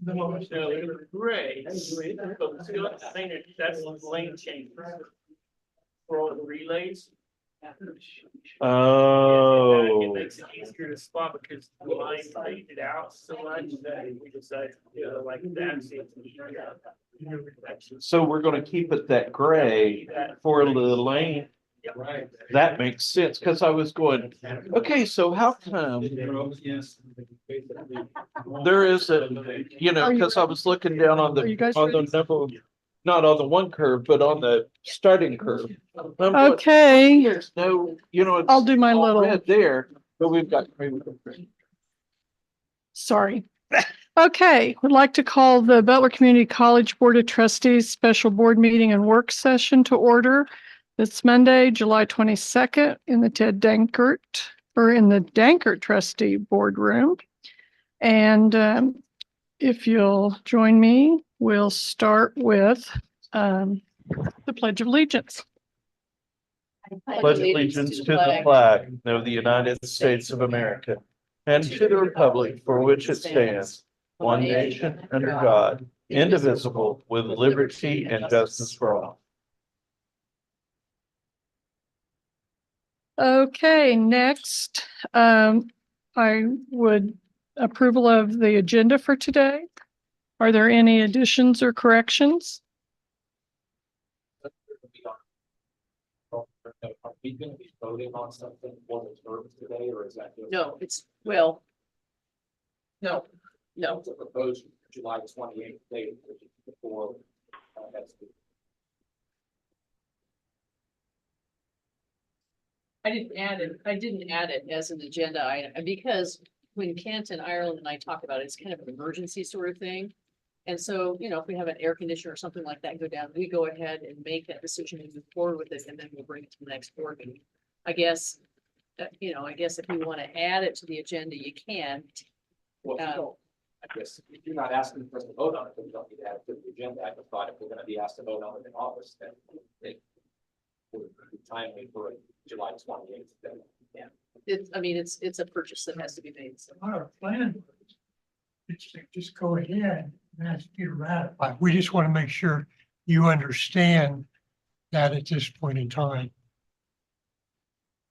No, it's gray. But still, it's painted, that's the lane change. For all the relays. Oh. It makes it easier to spot because the line faded out so much that we decided, like that. So we're gonna keep it that gray for the lane. Right. That makes sense, because I was going, okay, so how come there is a, because I was looking down on Are you guys the ready? number, not on the one curve, but on the starting curve. I'm going, Okay, there's no, it's I'll do my all little, red there, but we've got. sorry. Okay, would like to call the Butler Community College Board of Trustees Special Board Meeting and Work Session to order. It's Monday, July 22nd in the in the Dankert Trustee Boardroom. And if you'll join me, we'll start with the Pledge of Allegiance. Pledge allegiance to the flag of the United States of America and to the republic for which it stands, one nation under God, indivisible, with liberty and justice for all. Okay, next, I would approval of the agenda for today. Are there any additions or corrections? Are we gonna be voting on something for the terms today, or is that? No, no, It's a proposed July 28th date, which is before, that's the. I didn't add it as an agenda item because when Kent and Ireland and I talk about it, it's kind of an emergency sort of thing. And so, if we have an air conditioner or something like that go down, we go ahead and make that decision and move forward with it, and then we'll bring it to the next board meeting. I guess if you want to add it to the agenda, you can. Well, if you don't, I guess, if you're not asking for us to vote on it, then we don't need to add it to the agenda. I just thought if we're gonna be asked to vote on it in August, then it would be timely for July 28th. Then. It's a purchase that has to be made. So. Our plan was, it's to just go ahead and ask you to ratify. We just want to make sure you understand that at this point in time.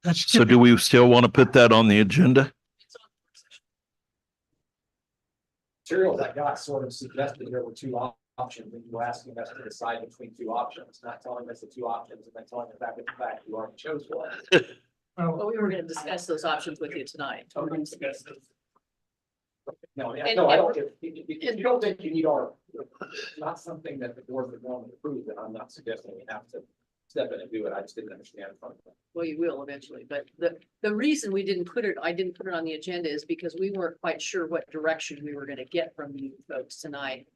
That's So do we still want to put that on the agenda? It's on the work session. Materials I got sort of suggested there were two options, and you were asking us to decide between two options, not telling us the two options, and then telling us that in fact you already chose one. Well, we were going to discuss those options with you tonight. No, And- no, I don't, if you don't think you need our, it's not something that the board would normally approve, then I'm not suggesting you have to step in and do it. I just didn't understand it from them. Well, you will eventually, but the reason I didn't put it on the agenda is because we weren't quite sure what direction we were gonna get from you folks tonight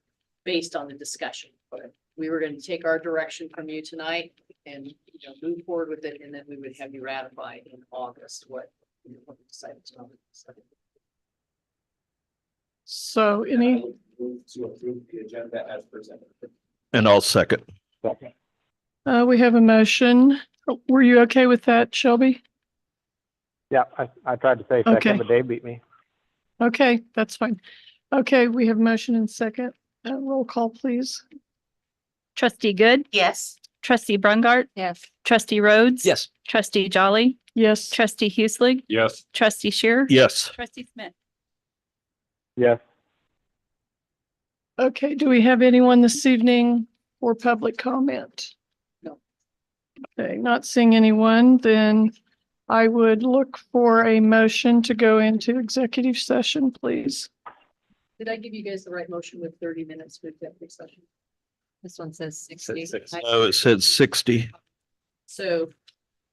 based on the discussion. But we were gonna take our direction from you tonight and, move forward with it, and then we would have you ratify in August what we decided to. So I any, would move to approve the agenda as presented. And I'll second. we have a motion. Were you okay with that, Shelby? Yeah, I tried to say Okay. second, but Dave beat me. Okay, that's fine. Okay, we have motion and second. Roll call, please. Trustee Good, Yes. trustee Brungart, Yes. trustee Rhodes. Yes. Trustee Jolly, Yes. trustee Hueslig, Yes. trustee Shear. Yes. Trustee Smith. Yes, Okay, do we have anyone this evening for public comment? No. Okay, not seeing anyone, then I would look for a motion to go into executive session, please. Did I give you guys the right motion with 30 minutes for executive session? This one says 60. Oh, it said 60. So,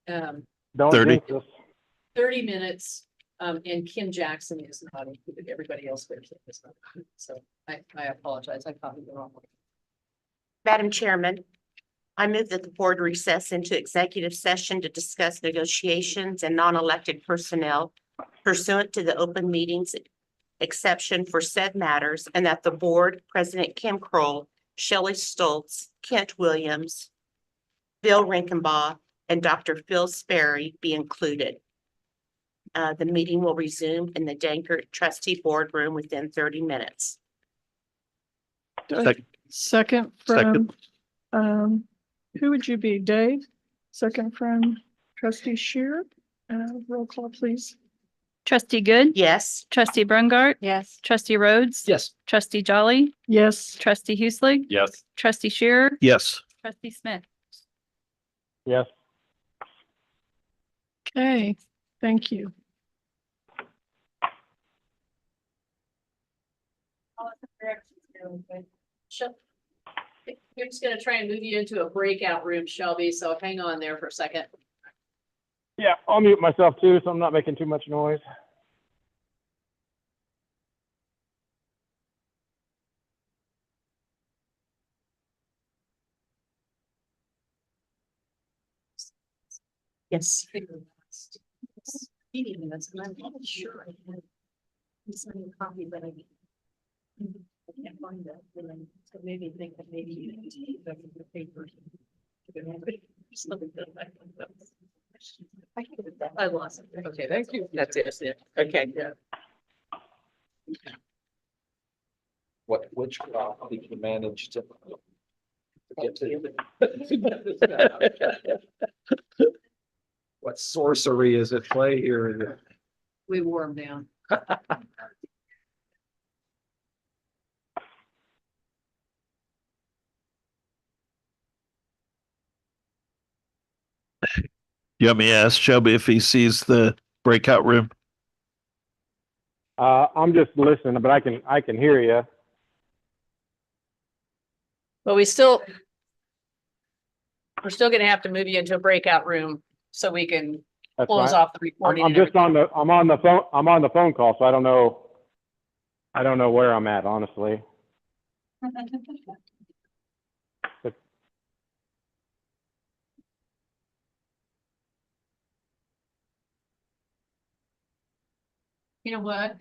don't 30. jinx us. 30 minutes, and Kim Jackson is not included, everybody else is not. So I apologize, I copied the wrong one. Madam Chairman, I move that the board recess into executive session to discuss negotiations and non-elected personnel pursuant to the open meetings exception for said matters, and that the board, President Kim Kroll, Shelley Stoltz, Kent Williams, Bill Rinkenbaugh, and Dr. Phil Sperry be included. The meeting will resume in the Dankert Trustee Boardroom within 30 minutes. Second. Second from, Second. who would you be, Dave? Second from trustee Shear. Roll call, please. Trustee Good. Yes. Trustee Brungart. Yes. Trustee Rhodes. Yes. Trustee Jolly. Yes. Trustee Hueslick. Yes. Trustee Shearer. Yes. Trustee Smith. Yes. Okay, thank you. We're just gonna try and move you into a breakout room, Shelby, so hang on there for a second. Yeah, I'll mute myself too, so I'm not making too much noise. Yes. Meeting minutes, and I'm not sure. I had some copy, but I can't find that. So maybe think that maybe you need to keep that in the paper. I lost it. Okay, thank you. That's it. Okay. Which, did you manage to? Get to? What sorcery is at play here? We wore them down. You want me to ask Shelby if he sees the breakout room? I'm just listening, but I can hear you. But we're still gonna have to move you into a breakout room so we can That's close fine. off the recording. I'm and just on I'm on the phone call, so I don't know where I'm at, honestly. You know what?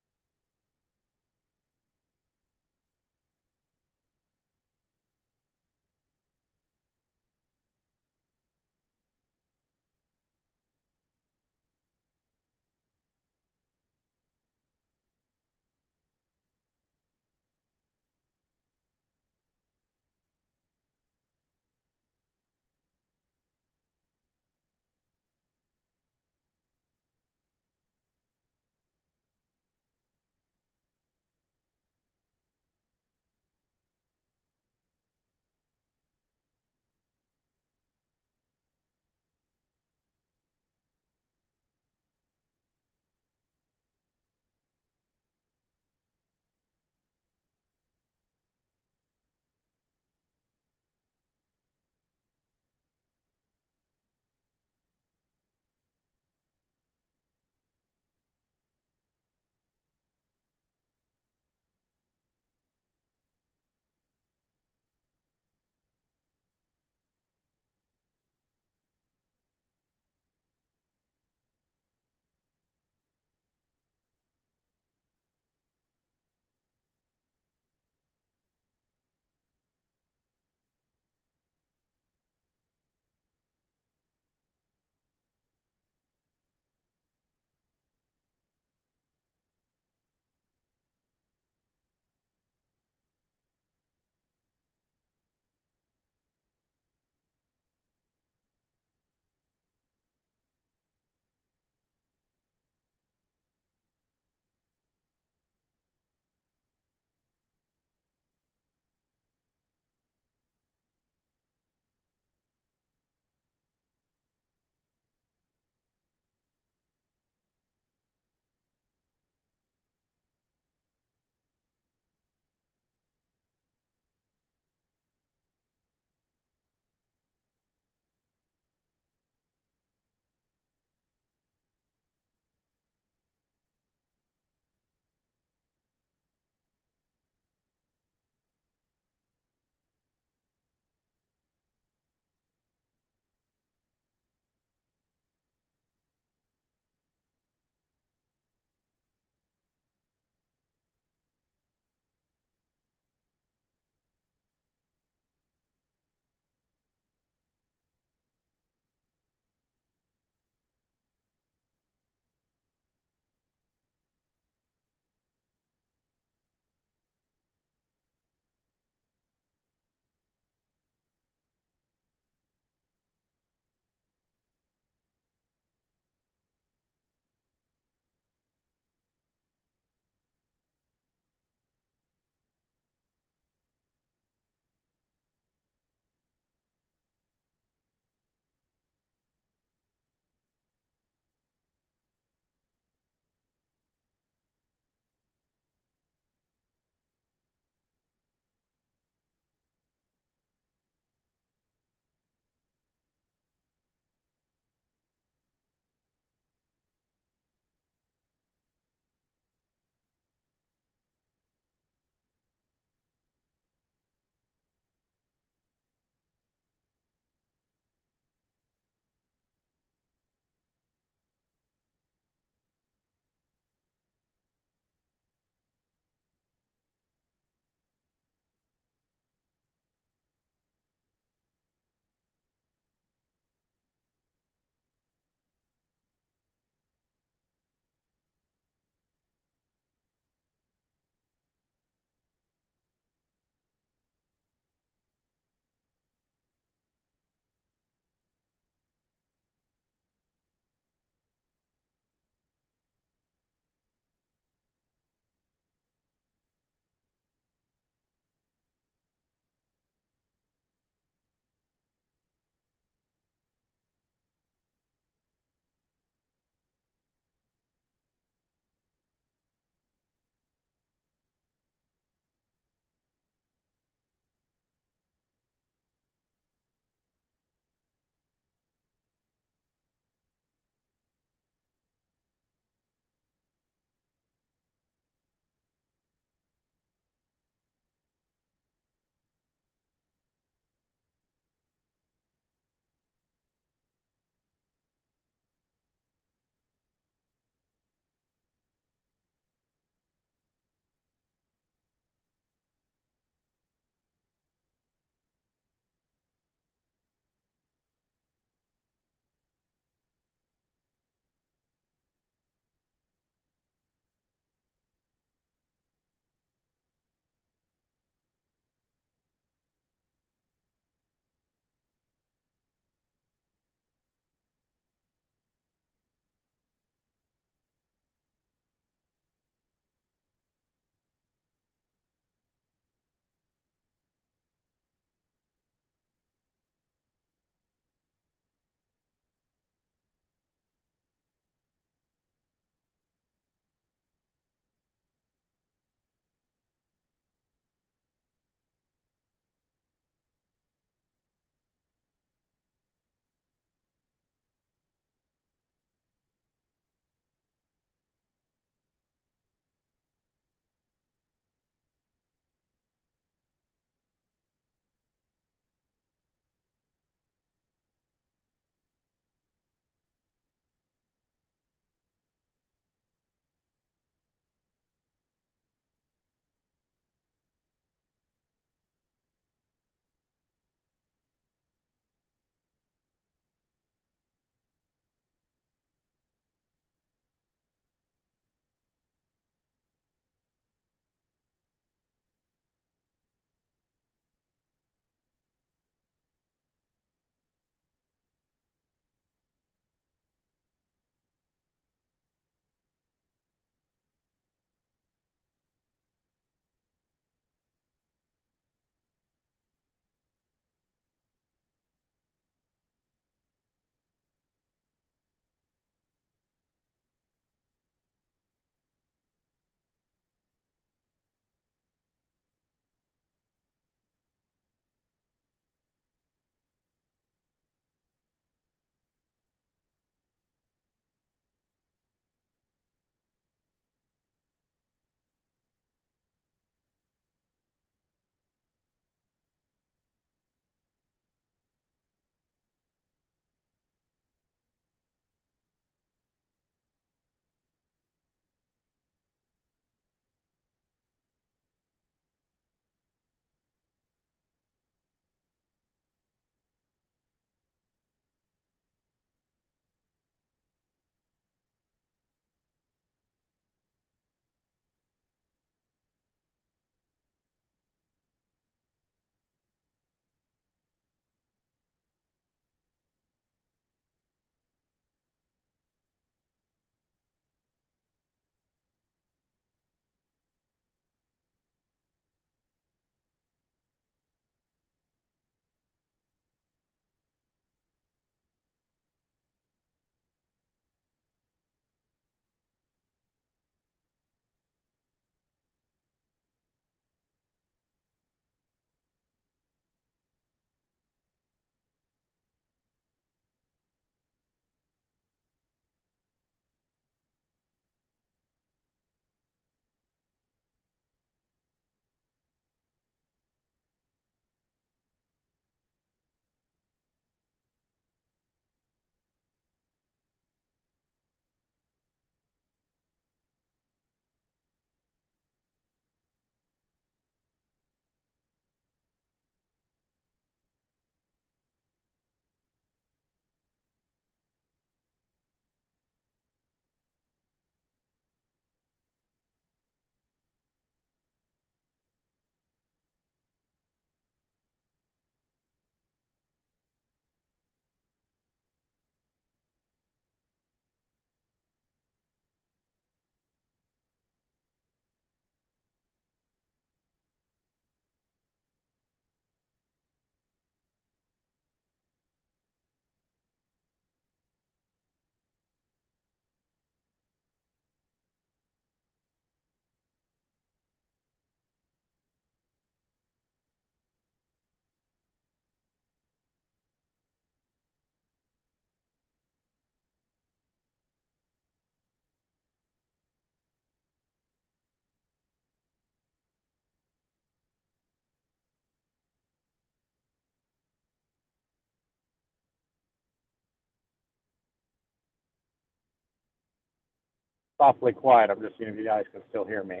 awfully quiet. I'm just seeing if you guys can still hear me.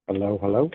Hello, hello.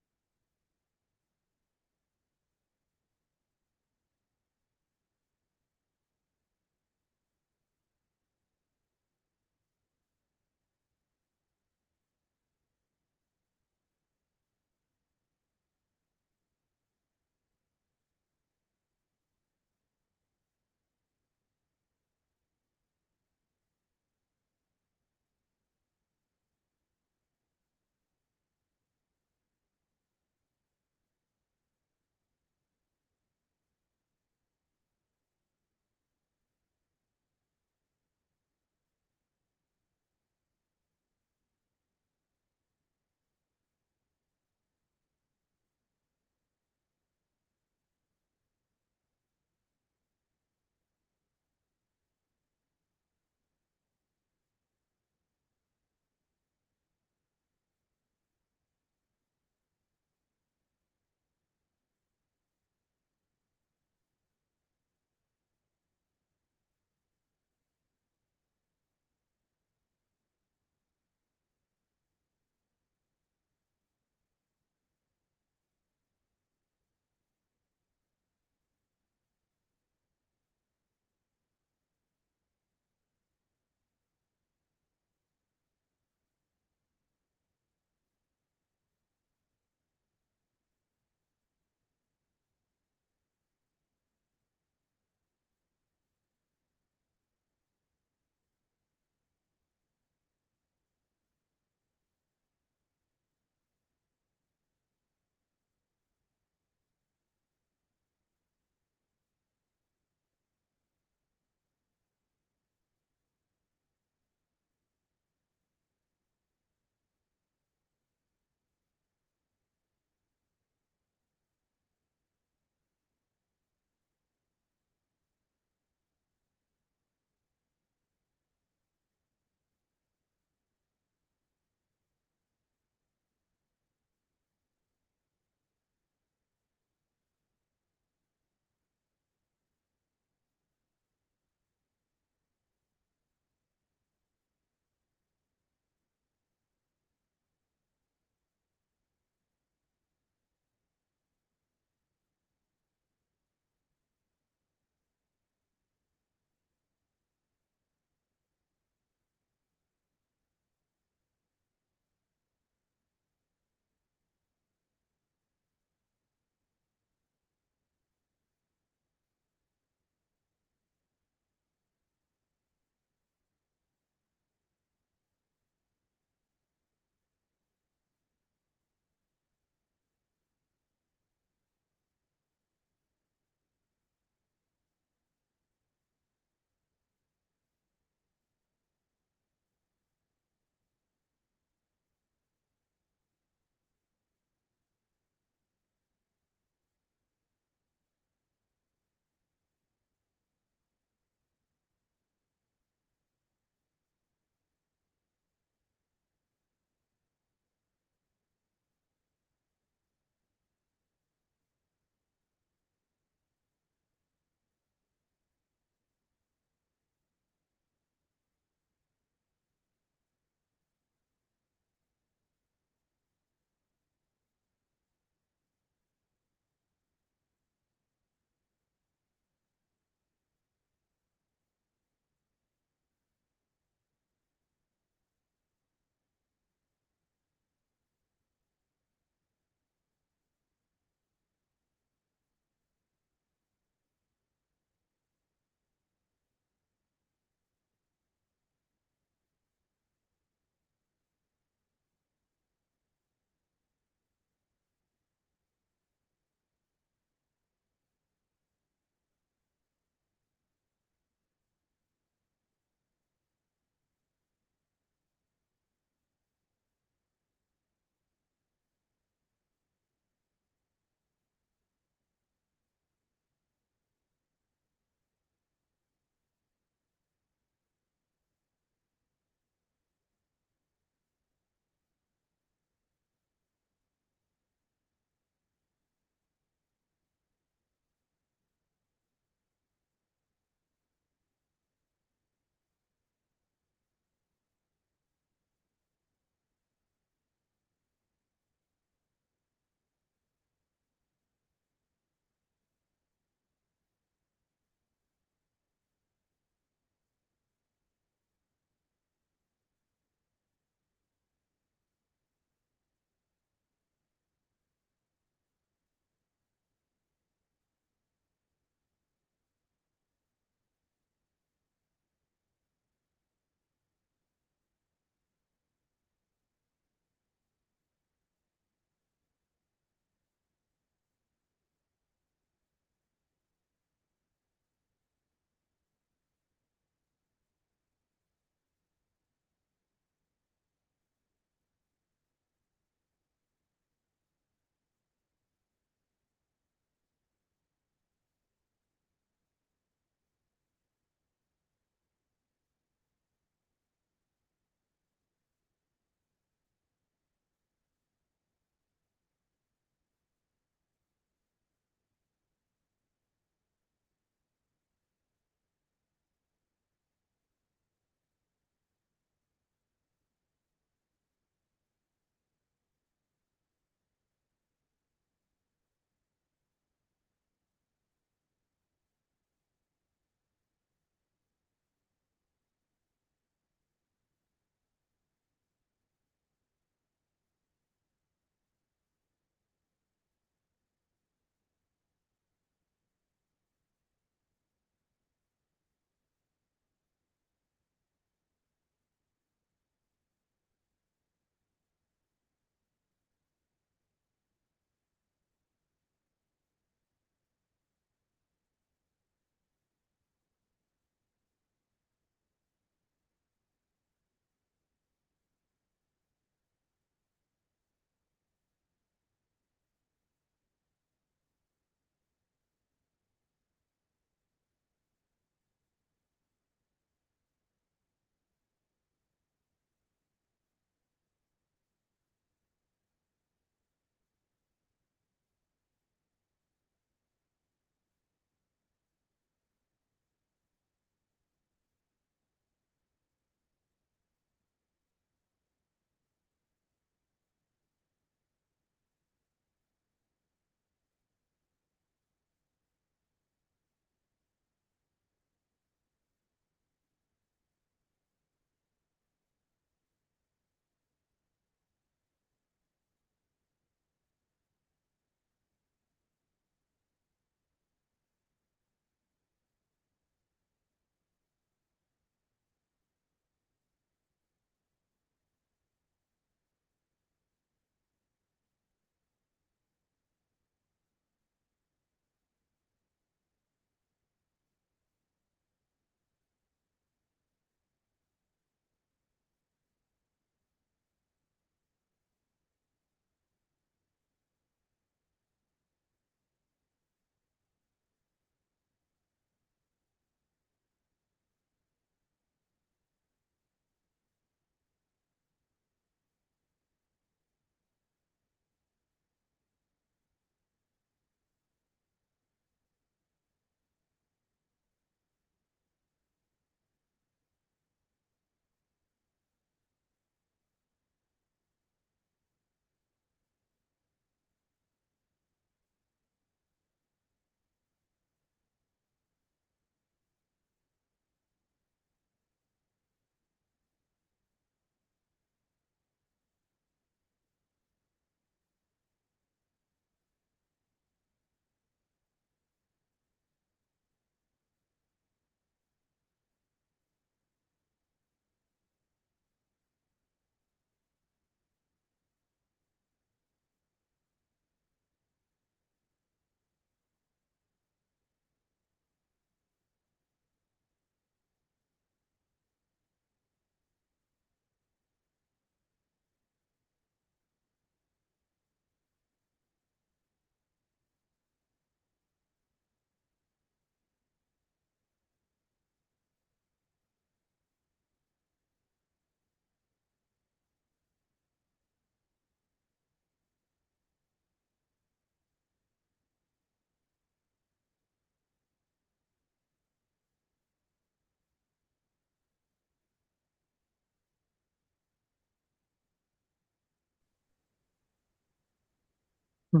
I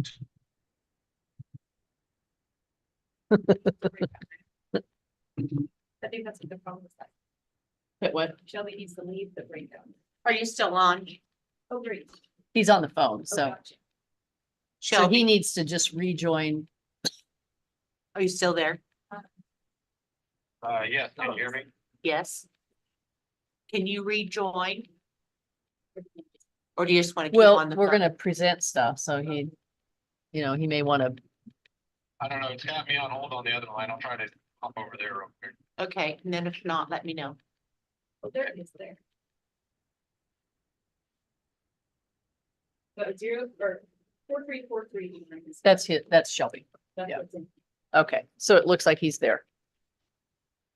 think that's what the problem is. But what? Shelby needs to leave the breakdown. Are you still on? Oh, great. He's on the phone, so, Gotcha. so he Shelby, needs to just rejoin. are you still there? Yes, can you hear me? Yes. Can you rejoin? Or do you just want to keep Well, on the we're phone? gonna present stuff, so he, you know, he may wanna, I don't know, it's got me on hold on the other line. I'll try to hop over there real quick. Okay, and then if not, let me know. Oh, there it is there. So 0 or 4343. that's Shelby. That's yeah. what's in. Okay, so it looks like he's there.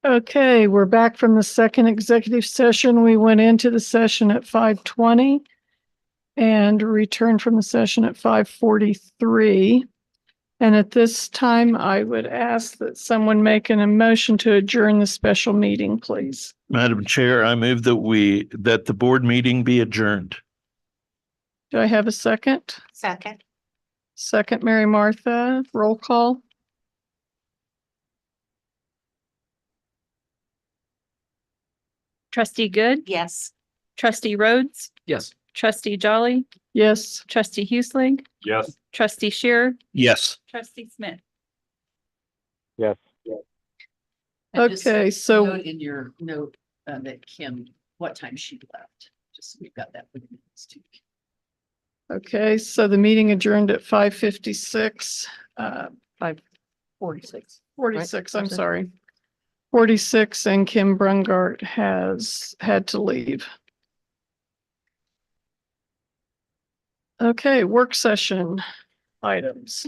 Okay, we're back from the second executive session. We went into the session at 5:20 and returned from the session at 5:43. And at this time, I would ask that someone make an motion to adjourn the special meeting, please. Madam Chair, I move that the board meeting be adjourned. Do I have a second? Second, Second, Mary Martha, roll call. Trustee Good, yes. trustee Rhodes, Yes. trustee Jolly, Yes. trustee Huesling, Yes. trustee Shearer, Yes. trustee Smith. Yes. And just Okay, so note in your note, that Kim, what time she left, just so we've got that for the minutes too. okay, so the meeting adjourned at 5:56, 46. 46, I'm Right. sorry. 46, and Kim Brungart has had to leave. Okay, work session items.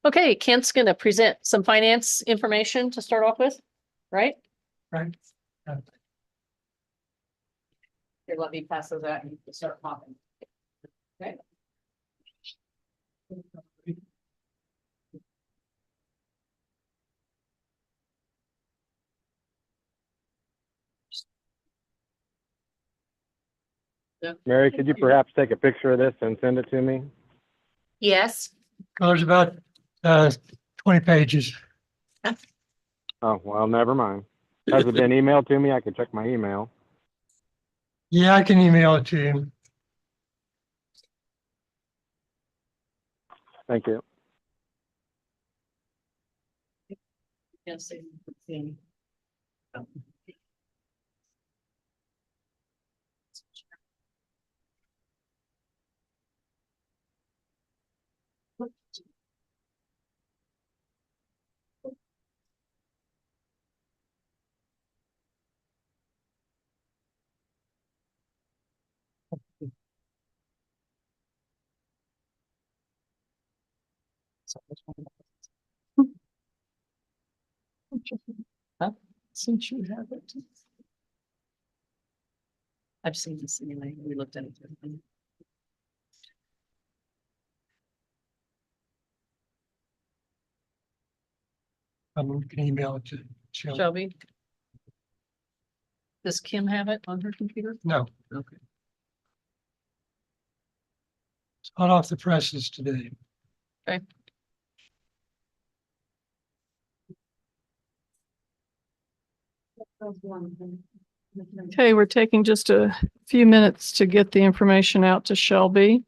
Okay, Kent's gonna present some finance information to start off with, right? Right. Here, let me pass those out and you can start popping. Okay. Mary, could you perhaps take a picture of this and send it to me? Yes, There's about 20 pages. Oh, well, never mind. Has it been emailed to me? I can check my email. Yeah, I can email it to you. Thank you. Yes. Huh? Since you have it. I've seen this anyway. We looked at it. I'm gonna email it to Jill. Shelby? Does Kim have it on her computer? No, Okay. it's hot off the presses today. Okay, we're taking just a few minutes to get the information out to Shelby.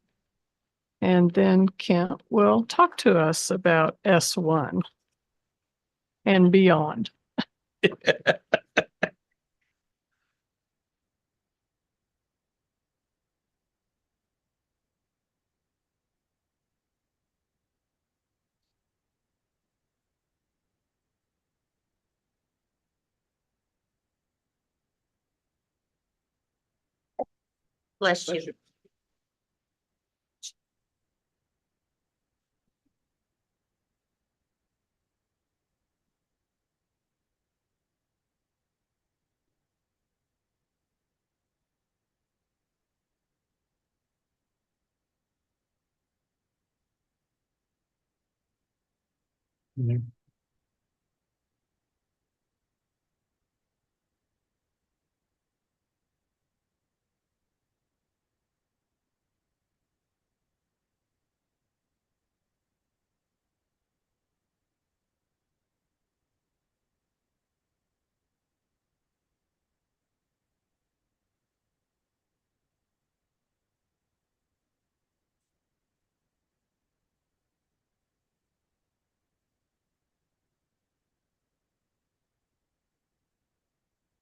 And then Kent will talk to us about S1 and beyond. bless you.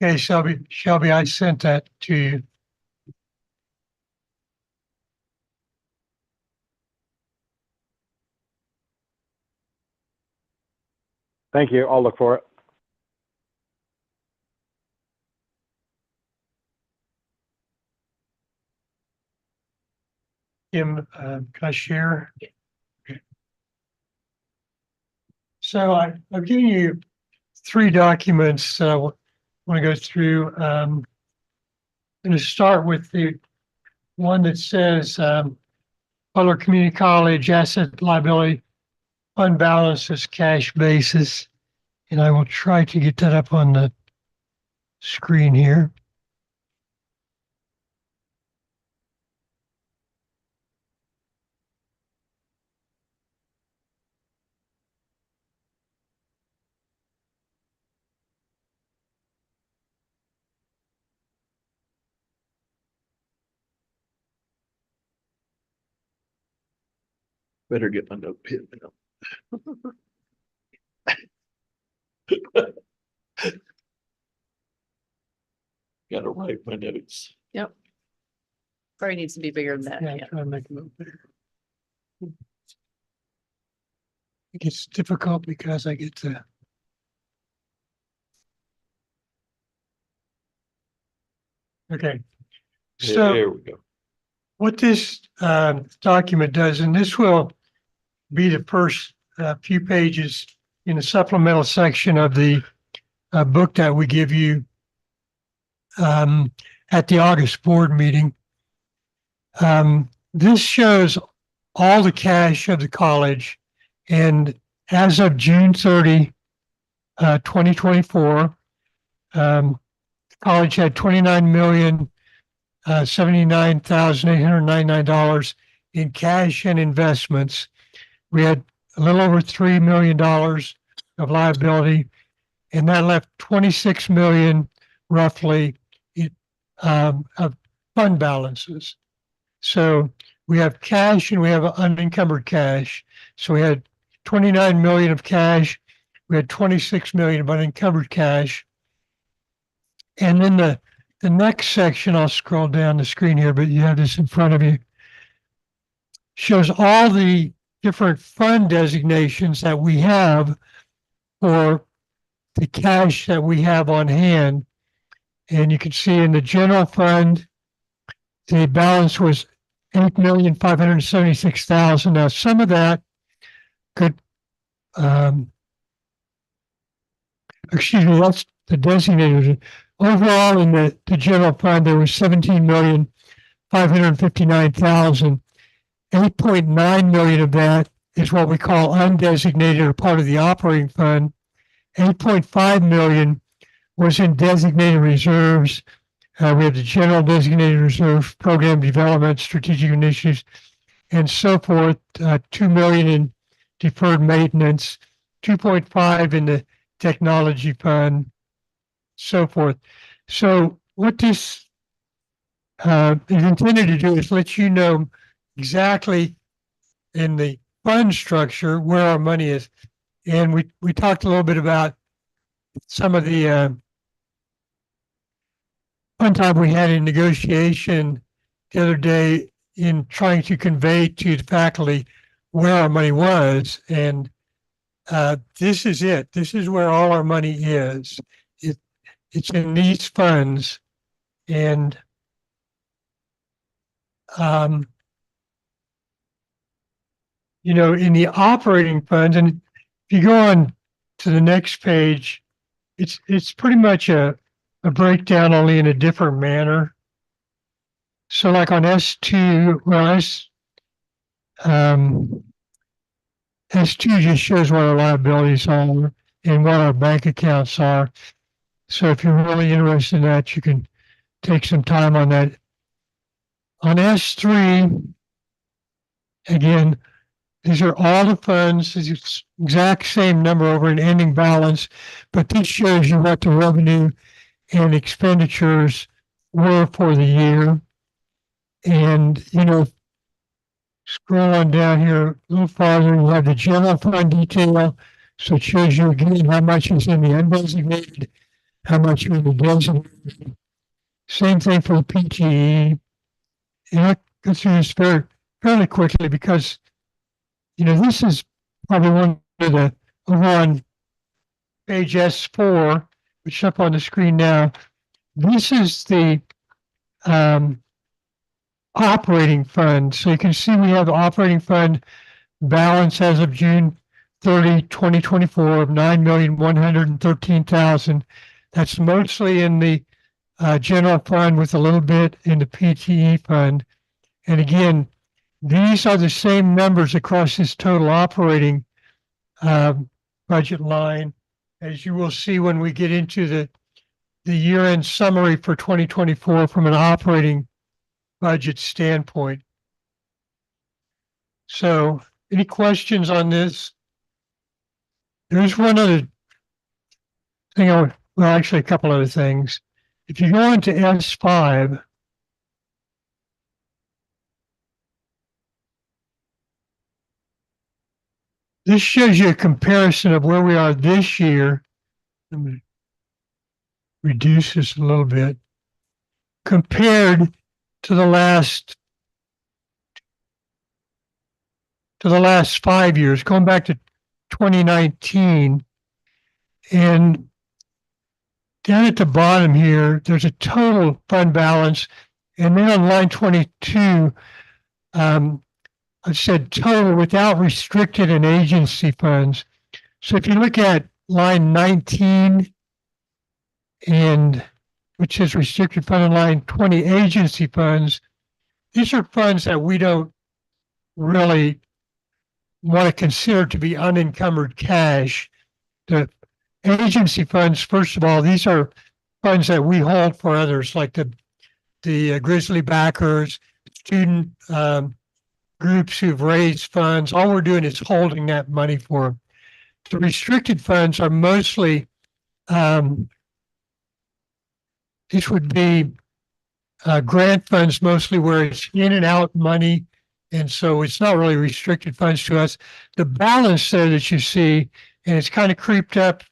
Okay, Shelby, I sent that to you. Thank you. I'll look for it. Kim, can I share? Okay. So I've given you three documents that I want to go through. I'm going to start with the one that says Butler Community College Asset Liability Fund Balances Cash Basis. And I will try to get that up on the screen here. Better get my note pen now. Gotta write my notes. Probably needs to be bigger than that. Yeah, Yeah. try to make it a little bigger. It gets difficult because I get to. Okay. So There we go. what this document does, and this will be the first few pages in the supplemental section of the book that we give you at the August board meeting. This shows all the cash of the college, and as of June 30, 2024, the college had $29,079,899 in cash and investments. We had a little over $3 million of liability, and that left 26 million roughly of fund balances. So we have cash and we have unencumbered cash. So we had 29 million of cash. We had 26 million of unencumbered cash. And then the next section, I'll scroll down the screen here, but you have this in front of you, shows all the different fund designations that we have for the cash that we have on hand. And you can see in the general fund, the balance was 8,576,000. Now, some of that could, excuse me, that's the designated. Overall, in the general fund, there was 17,559,000. 8.9 million of that is what we call undesignated or part of the operating fund. 8.5 million was in designated reserves. We have the general designated reserve, program development, strategic initiatives, and so forth. 2 million in deferred maintenance, 2.5 in the technology fund, so forth. So what this is intended to do is let you know exactly in the fund structure where our money is. And we talked a little bit about some of the one time we had a negotiation the other day in trying to convey to the faculty where our money was. And this is it. This is where all our money is. It's in these funds. And you know, in the operating funds, and if you go on to the next page, it's pretty much a breakdown, only in a different manner. So like on S2, well, S2 just shows what our liabilities are and what our bank accounts are. So if you're really interested in that, you can take some time on that. On S3, again, these are all the funds, it's exact same number over an ending balance, but this shows you what the revenue and expenditures were for the year. And, you know, scroll on down here a little farther, you have the general fund detail. So it shows you again how much is in the undesignated how much we will designate. Same thing for the PTE. And I'll go through this fairly quickly because, this is probably one of the, over on page S4, which is up on the screen now. This is the operating fund. So you can see we have the operating fund balance as of June 30, 2024 of 9,113,000. That's mostly in the general fund with a little bit in the PTE fund. And again, these are the same numbers across this total operating budget line, as you will see when we get into the year-end summary for 2024 from an operating budget standpoint. So, any questions on this? There's one other thing, well, actually a couple other things. If you go into S5, this shows you a comparison of where we are this year. Let me reduce this a little bit. Compared to the last 5 years, going back to 2019. And down at the bottom here, there's a total fund balance. And then on line 22, I said total without restricted and agency funds. So if you look at line 19 and which is restricted fund, and line 20 agency funds, these are funds that we don't really want to consider to be unencumbered cash. The agency funds, first of all, these are funds that we hold for others, like the Grizzly backers, student groups who've raised funds. All we're doing is holding that money for them. The restricted funds are mostly, these would be grant funds mostly, where it's in and out money. And so it's not really restricted funds to us. The balance there that you see, and it's kind of creeped up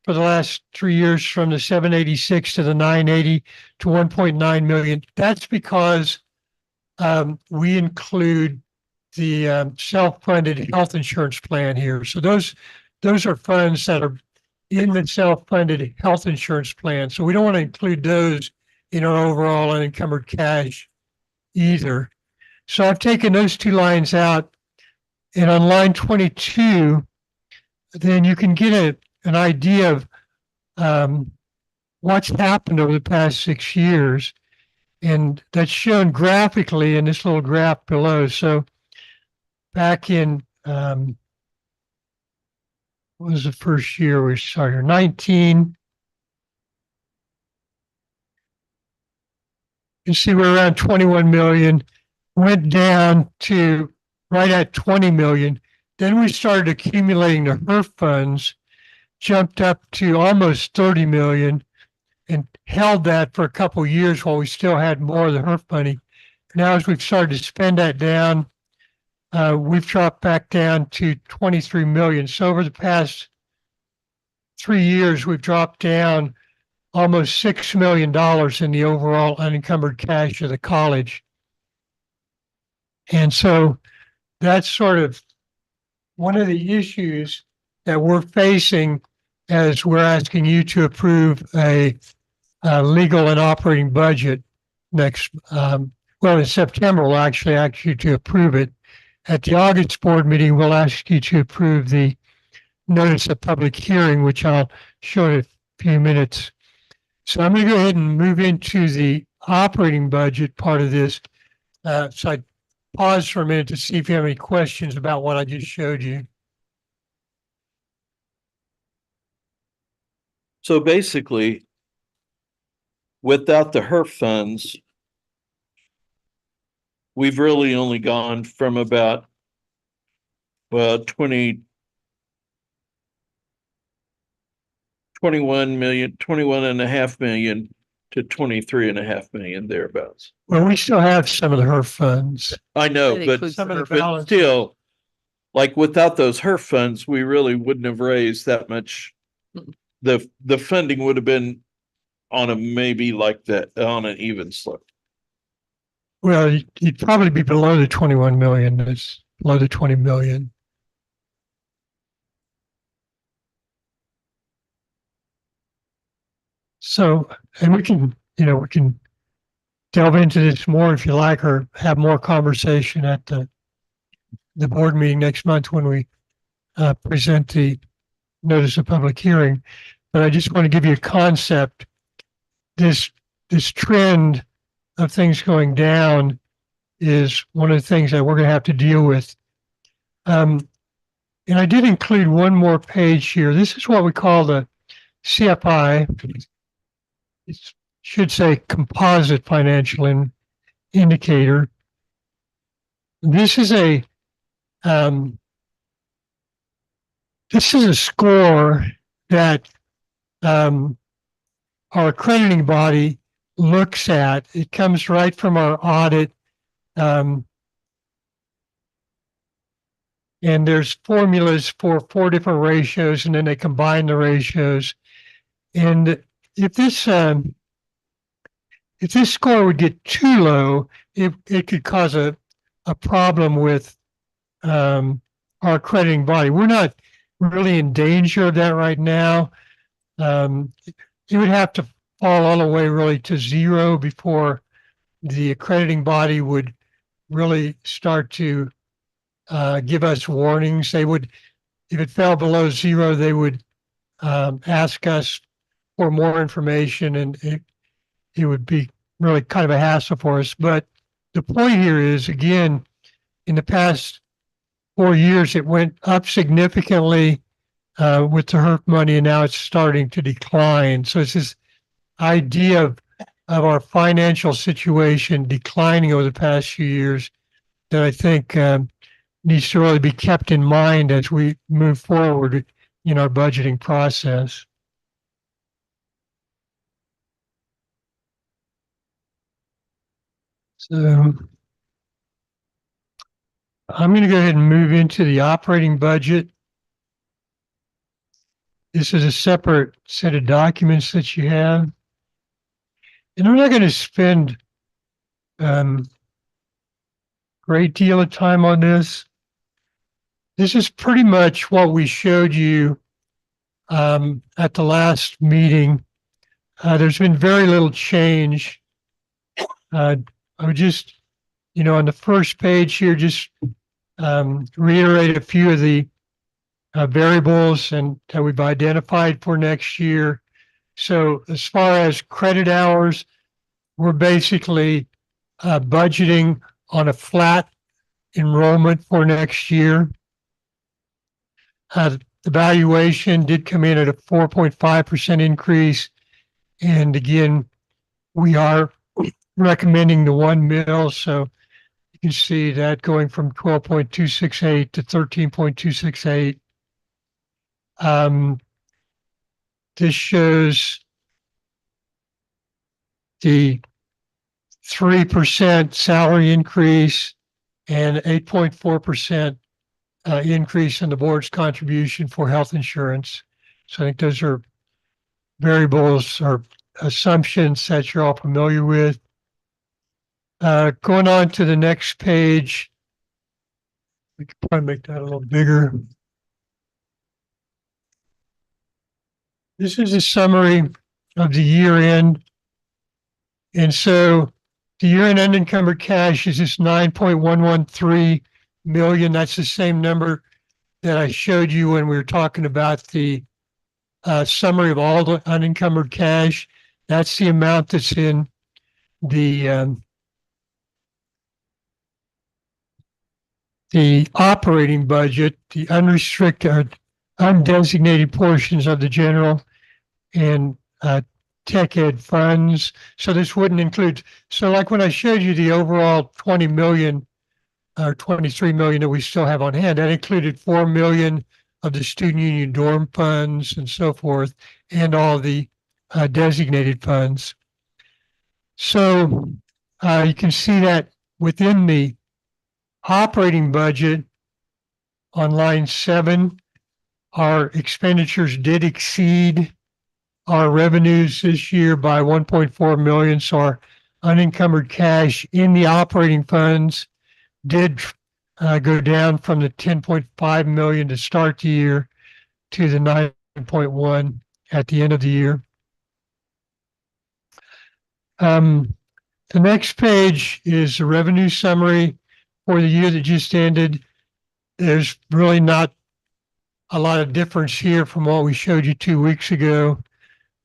for the last 3 years from the 786 to the 980 to 1.9 million. That's because we include the self-funded health insurance plan here. So those are funds that are in the self-funded health insurance plan. So we don't want to include those in our overall unencumbered cash either. So I've taken those two lines out, and on line 22, then you can get an idea of what's happened over the past 6 years. And that's shown graphically in this little graph below. So back in, what was the first year we started? 19. You see we're around 21 million, went down to right at 20 million. Then we started accumulating the HERF funds, jumped up to almost 30 million, and held that for a couple of years while we still had more of the HERF money. Now, as we've started to spend that down, we've dropped back down to 23 million. So over the past 3 years, we've dropped down almost $6 million in the overall unencumbered cash of the college. And so that's sort of one of the issues that we're facing as we're asking you to approve a legal and operating budget next, in September, we'll actually ask you to approve it. At the August board meeting, we'll ask you to approve the notice of public hearing, which I'll show in a few minutes. So I'm going to go ahead and move into the operating budget part of this. So I pause for a minute to see if you have any questions about what I just showed you. So basically, without the HERF funds, we've really only gone from about 21 and a half million to 23.5 million thereabouts. Well, we still have some of the HERF funds. I know, That but includes some of the but balance. still, like without those HERF funds, we really wouldn't have raised that much. The funding would have been on a maybe like that, on an even slope. Well, you'd probably be below the 21 million. It's below the 20 million. So, and we can, we can delve into this more if you like, or have more conversation at the board meeting next month when we present the notice of public hearing. But I just want to give you a concept. This trend of things going down is one of the things that we're going to have to deal with. And I did include one more page here. This is what we call the CFI. It should say composite financial indicator. This is a score that our accrediting body looks at. It comes right from our audit. And there's formulas for 4 different ratios, and then they combine the ratios. And if this score would get too low, it could cause a problem with our accrediting body. We're not really in danger of that right now. It would have to fall all the way really to 0 before the accrediting body would really start to give us warnings. They would, if it fell below 0, they would ask us for more information, and it would be really kind of a hassle for us. But the point here is, again, in the past 4 years, it went up significantly with the HERF money, and now it's starting to decline. So it's this idea of our financial situation declining over the past few years that I think needs to really be kept in mind as we move forward in our budgeting process. So I'm going to go ahead and move into the operating budget. This is a separate set of documents that you have. And I'm not going to spend great deal of time on this. This is pretty much what we showed you at the last meeting. There's been very little change. I would just, on the first page here, just reiterate a few of the variables and that we've identified for next year. So as far as credit hours, we're basically budgeting on a flat enrollment for next year. The valuation did come in at a 4.5% increase. And again, we are recommending the 1 mil. So you can see that going from 12.268 to 13.268. This shows the 3% salary increase and 8.4% increase in the board's contribution for health insurance. So I think those are variables or assumptions that you're all familiar with. Going on to the next page, we could probably make that a little bigger. This is a summary of the year end. And so the year end unencumbered cash is this 9.113 million. That's the same number that I showed you when we were talking about the summary of all the unencumbered cash. That's the amount that's in the operating budget, the unrestricted, undesignated portions of the general and tech ed funds. So this wouldn't include, so like when I showed you the overall 20 million or 23 million that we still have on hand, that included 4 million of the student union dorm funds and so forth, and all the designated funds. So you can see that within the operating budget on line 7, our expenditures did exceed our revenues this year by 1.4 million. So our unencumbered cash in the operating funds did go down from the 10.5 million to start the year to the 9.1 at the end of the year. The next page is the revenue summary for the year that just ended. There's really not a lot of difference here from what we showed you 2 weeks ago.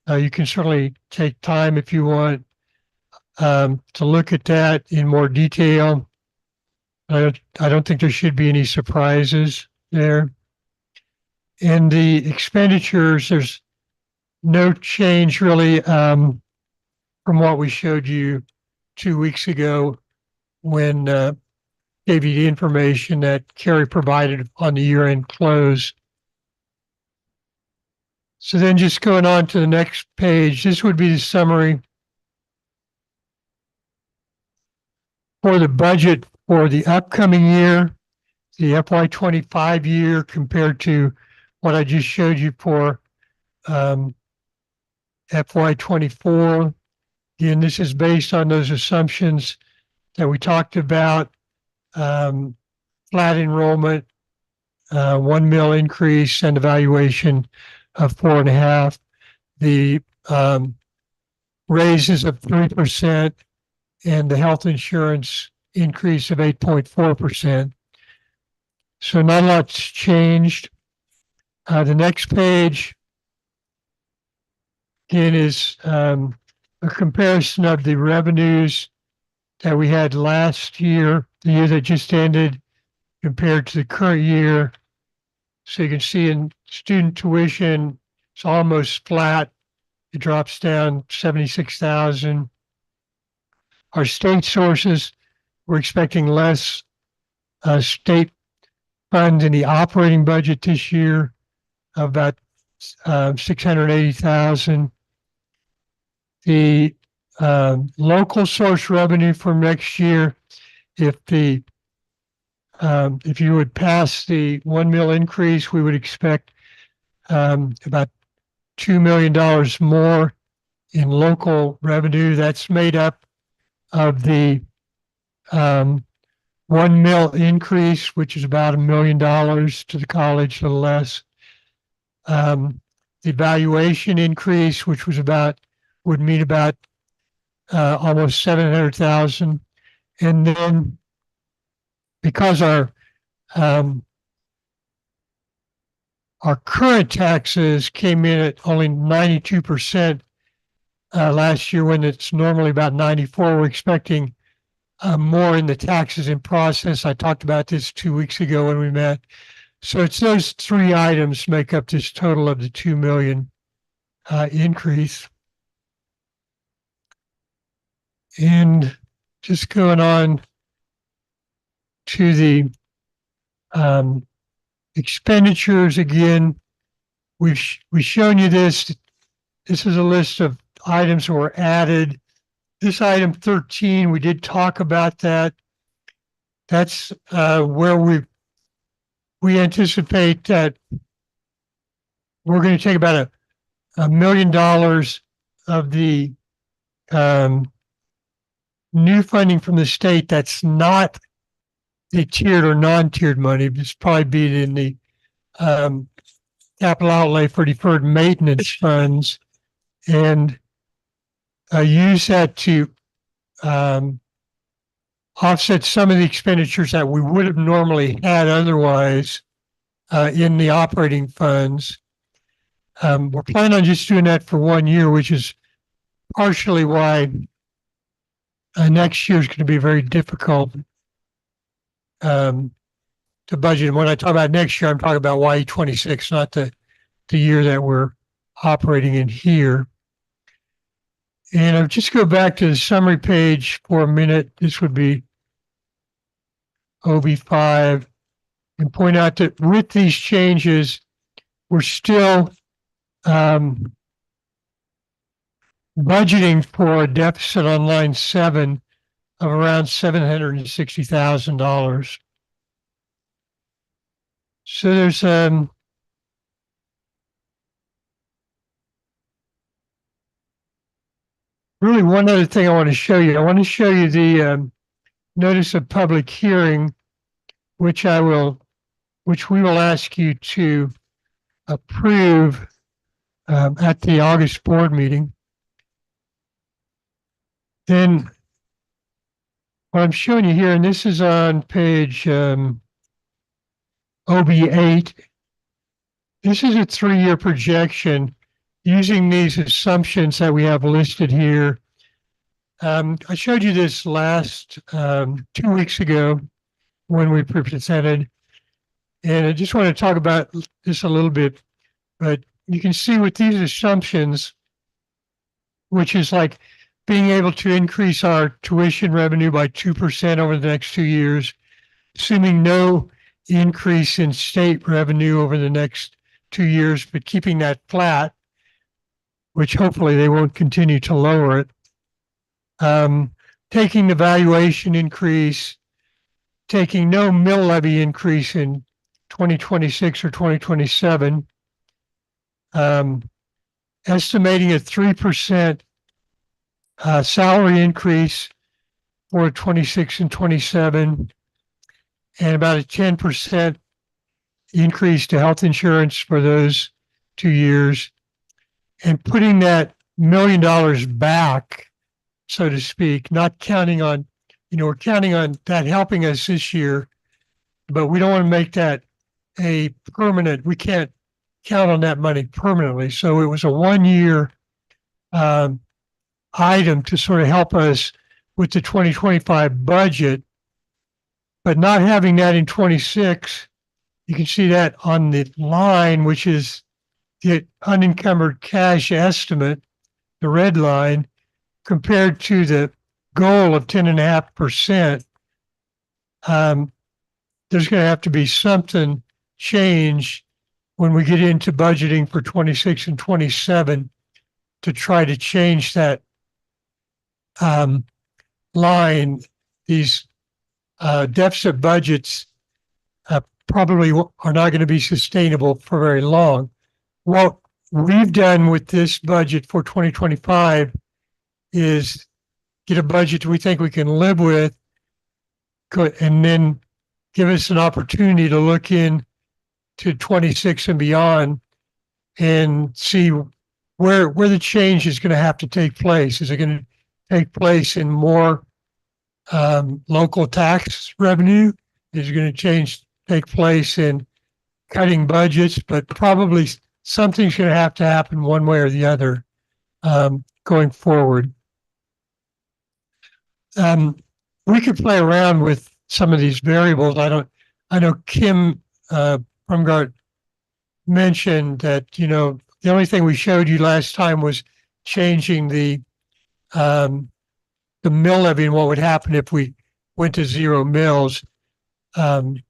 You can certainly take time if you want to look at that in more detail. I don't think there should be any surprises there. In the expenditures, there's no change really from what we showed you 2 weeks ago when gave you the information that Carrie provided on the year-end close. So then just going on to the next page, this would be the summary for the budget for the upcoming year, the FY25 year compared to what I just showed you for FY24. Again, this is based on those assumptions that we talked about, flat enrollment, 1 mil increase and evaluation of 4.5, the raises of 3% and the health insurance increase of 8.4%. So not a lot's changed. The next page again is a comparison of the revenues that we had last year, the year that just ended, compared to the current year. So you can see in student tuition, it's almost flat. It drops down 76,000. Our state sources, we're expecting less state funds in the operating budget this year, about 680,000. The local source revenue for next year, if you would pass the 1 mil increase, we would expect about $2 million more in local revenue. That's made up of the 1 mil increase, which is about $1 million to the college, a little less. The valuation increase, which was would mean about almost 700,000. And then because our current taxes came in at only 92% last year when it's normally about 94, we're expecting more in the taxes in process. I talked about this 2 weeks ago when we met. So it's those three items make up this total of the 2 million increase. And just going on to the expenditures again, we've shown you this. This is a list of items that were added. This item 13, we did talk about that. That's where we anticipate that we're going to take about $1 million of the new funding from the state that's not the tiered or non-tiered money. It's probably be in the capital outlay for deferred maintenance funds, and use that to offset some of the expenditures that we would have normally had otherwise in the operating funds. We're planning on just doing that for 1 year, which is partially why next year is going to be very difficult to budget. And when I talk about next year, I'm talking about YE26, not the year that we're operating in here. And I'll just go back to the summary page for a minute. This would be OB5, and point out that with these changes, we're still budgeting for a deficit on line 7 of around $760,000. So there's really one other thing I want to show you. I want to show you the notice of public hearing, which we will ask you to approve at the August board meeting. Then what I'm showing you here, and this is on page OB8. This is a 3-year projection using these assumptions that we have listed here. I showed you this last 2 weeks ago when we presented, and I just want to talk about this a little bit. But you can see with these assumptions, which is like being able to increase our tuition revenue by 2% over the next 2 years, assuming no increase in state revenue over the next 2 years, but keeping that flat, which hopefully they won't continue to lower it. Taking the valuation increase, taking no mill levy increase in 2026 or 2027, estimating a 3% salary increase for 26 and 27, and about a 10% increase to health insurance for those 2 years, and putting that $1 million back, so to speak, not counting on, we're counting on that helping us this year, but we don't want to make that a permanent, we can't count on that money permanently. So it was a 1-year item to sort of help us with the 2025 budget, but not having that in 26. You can see that on the line, which is the unencumbered cash estimate, the red line, compared to the goal of 10.5%. There's going to have to be something changed when we get into budgeting for 26 and 27 to try to change that line. These deficit budgets probably are not going to be sustainable for very long. What we've done with this budget for 2025 is get a budget we think we can live with, and then give us an opportunity to look in to 26 and beyond and see where the change is going to have to take place. Is it going to take place in more local tax revenue? Is it going to take place in cutting budgets? But probably something's going to happen one way or the other going forward. We could play around with some of these variables. I know Kim Prumgart mentioned that, the only thing we showed you last time was changing the mill levy and what would happen if we went to 0 mills. I'm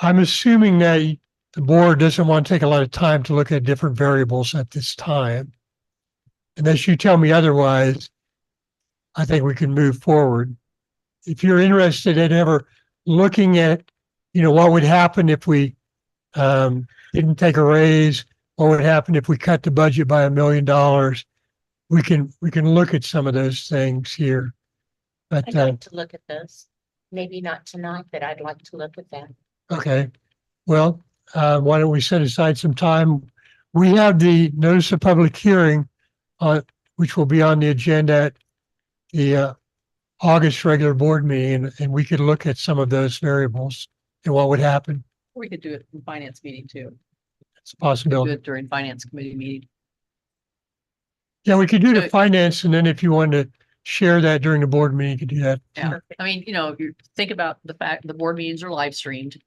assuming that the board doesn't want to take a lot of time to look at different variables at this time. Unless you tell me otherwise, I think we can move forward. If you're interested in ever looking at, what would happen if we didn't take a raise, what would happen if we cut the budget by $1 million, we can look at some of those things here. But I'd like to look at those. Maybe not tonight, but I'd like to look at that. okay, well, why don't we set aside some time? We have the notice of public hearing which will be on the agenda at the August regular board meeting, and we could look at some of those variables and what would happen. We could do it in finance meeting too. It's a Do possibility. it during finance committee meeting. Yeah, we could do the So- finance, and then if you wanted to share that during the board meeting, you could do that. Yeah, I mean, you think about the fact the board meetings are live streamed.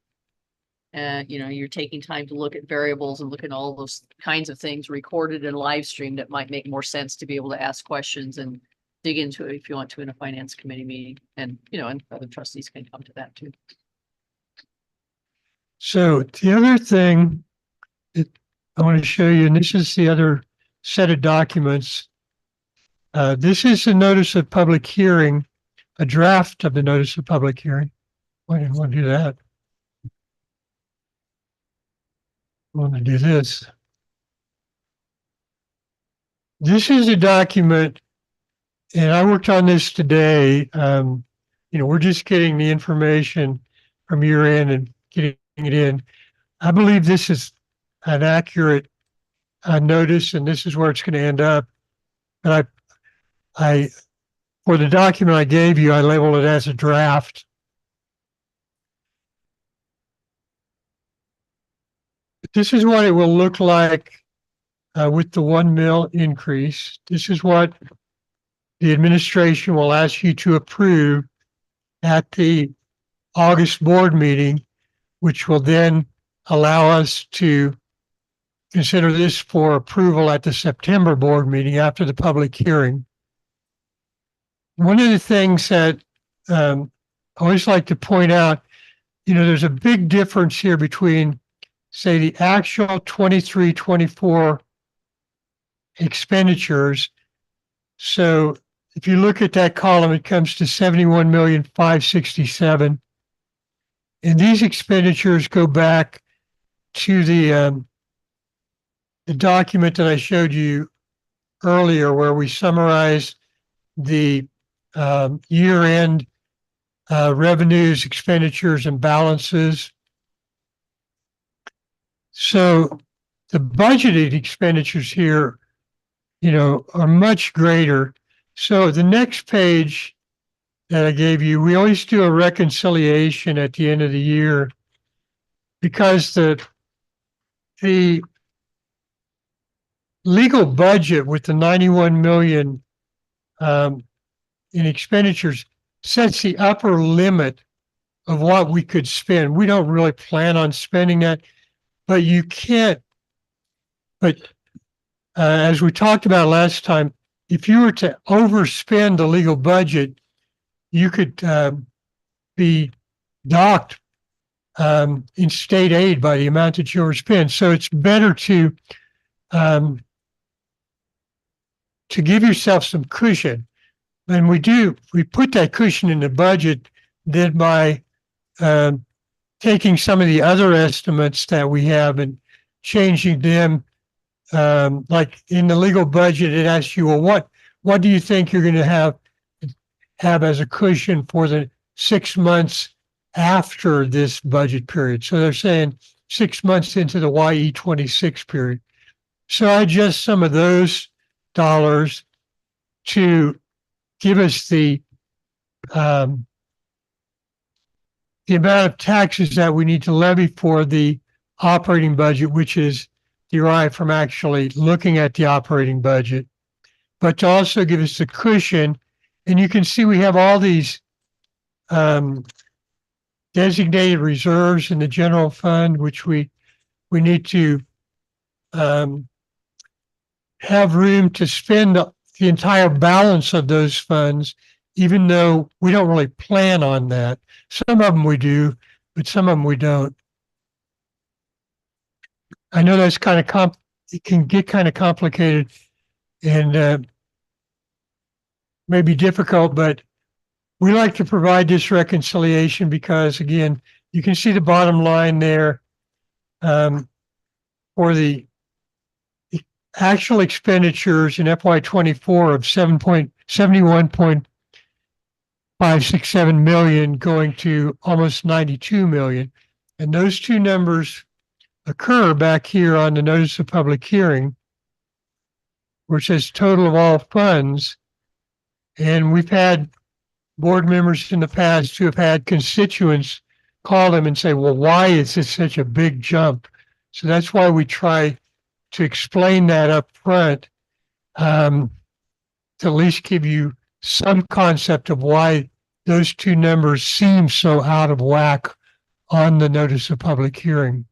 And, you're taking time to look at variables and look at all those kinds of things recorded and live streamed. That might make more sense to be able to ask questions and dig into it if you want to in a finance committee meeting. And, and other trustees can come to that too. So the other thing that I want to show you, and this is the other set of documents. This is a notice of public hearing, a draft of the notice of public hearing. Why didn't I want to do that? want to do this. This is a document, and I worked on this today. We're just getting the information from year end and getting it in. I believe this is an accurate notice, and this is where it's going to end up. But for the document I gave you, I labeled it as a draft. This is what it will look like with the 1 mil increase. This is what the administration will ask you to approve at the August board meeting, which will then allow us to consider this for approval at the September board meeting after the public hearing. One of the things that I always like to point out, there's a big difference here between, say, the actual 23-24 expenditures. So if you look at that column, it comes to 71,567,000. And these expenditures go back to the document that I showed you earlier, where we summarized the year-end revenues, expenditures, and balances. So the budgeted expenditures here, are much greater. So the next page that I gave you, we always do a reconciliation at the end of the year, because the legal budget with the 91 million in expenditures sets the upper limit of what we could spend. We don't really plan on spending that, but you can't. But as we talked about last time, if you were to overspend the legal budget, you could be docked in state aid by the amount that you overspend. So it's better to give yourself some cushion. And we put that cushion in the budget then by taking some of the other estimates that we have and changing them. Like in the legal budget, it asks you, well, what do you think you're going to have as a cushion for the 6 months after this budget period? So they're saying 6 months into the YE26 period. So I adjust some of those dollars to give us the amount of taxes that we need to levy for the operating budget, which is derived from actually looking at the operating budget, but to also give us the cushion. And you can see we have all these designated reserves in the general fund, which we need to have room to spend the entire balance of those funds, even though we don't really plan on that. Some of them we do, but some of them we don't. I know that's it can get kind of complicated and maybe difficult, but we like to provide this reconciliation because, again, you can see the bottom line there for the actual expenditures in FY24 of 71.567 million going to almost 92 million. And those two numbers occur back here on the notice of public hearing, where it says total of all funds. And we've had board members in the past who have had constituents call them and say, well, why is this such a big jump? So that's why we try to explain that up front, to at least give you some concept of why those two numbers seem so out of whack on the notice of public hearing.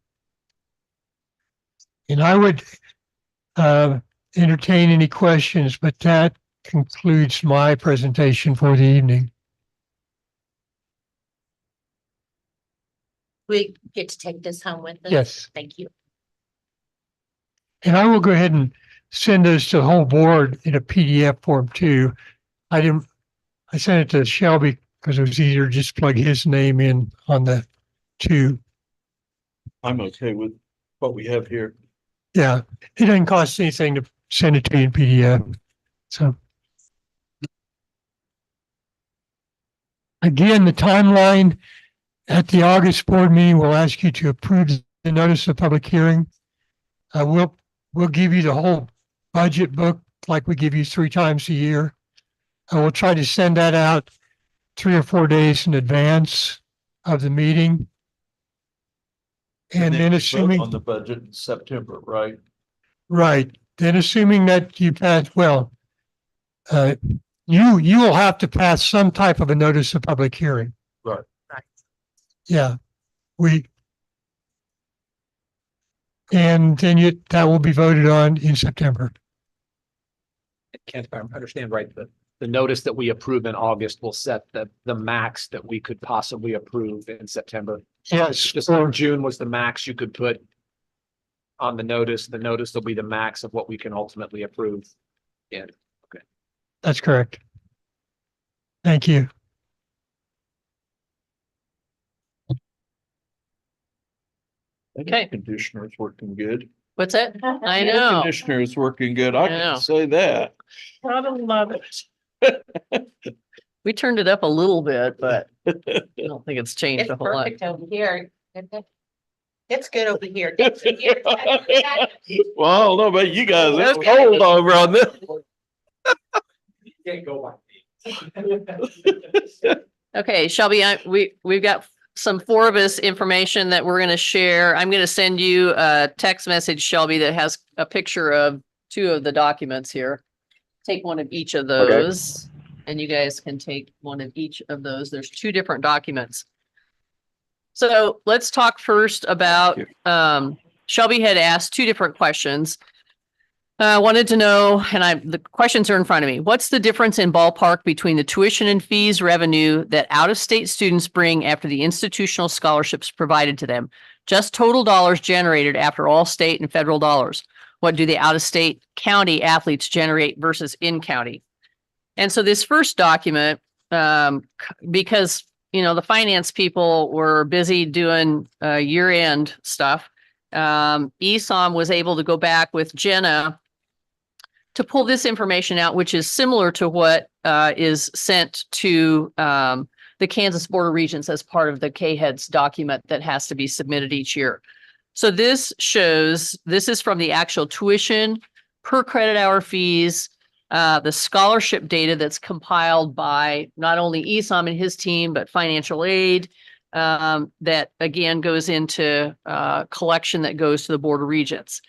And I would entertain any questions, but that concludes my presentation for the evening. We get to take this home with us? Yes. Thank you. And I will go ahead and send those to the whole board in a PDF form too. I sent it to Shelby because it was easier to just plug his name in on the two. I'm okay with what we have here. Yeah, it doesn't cost anything to send it to you in PDF. So. Again, the timeline at the August board meeting, we'll ask you to approve the notice of public hearing. We'll give you the whole budget book like we give you 3 times a year. And we'll try to send that out 3 or 4 days in advance of the meeting. And then we vote assuming. on the budget in September, right? Right. Then assuming that you pass, well, you will have to pass some type of a notice of public hearing. Right. Yeah, and then that will be voted on in September. Kent, if I understand right, the notice that we approve in August will set the max that we could possibly approve in September. Yes, Just in June was the max you could put on the notice. The notice will be the max of what we can ultimately approve. Yeah. that's correct. Thank you. Okay. Conditioner's working good. What's that? I Air know. Conditioner is working good. I I know. can say that. Gotta love it. We turned it up a little bit, but I don't think it's changed It's a whole lot. perfect over here. It's good over here. It's good here. Well, I don't know about you guys. It's Okay. cold over on this. Can't go by. Okay, Shelby, we've got some Forbes information that we're gonna share. I'm gonna send you a text message, Shelby, that has a picture of 2 of the documents here. Take one of each of those, and you guys can take one of each of those. There's 2 different documents. So let's talk first about, Shelby had asked 2 different questions. Wanted to know, and the questions are in front of me. What's the difference in ballpark between the tuition and fees revenue that out-of-state students bring after the institutional scholarships provided to them? Just total dollars generated after all state and federal dollars. What do the out-of-state county athletes generate versus in-county? And so this first document, because, the finance people were busy doing year-end stuff, ESOM was able to go back with Jenna to pull this information out, which is similar to what is sent to the Kansas Board of Regents as part of the KHEDS document that has to be submitted each year. So this is from the actual tuition, per credit hour fees, the scholarship data that's compiled by not only ESOM and his team, but financial aid, that again goes into collection that goes to the Board of Regents.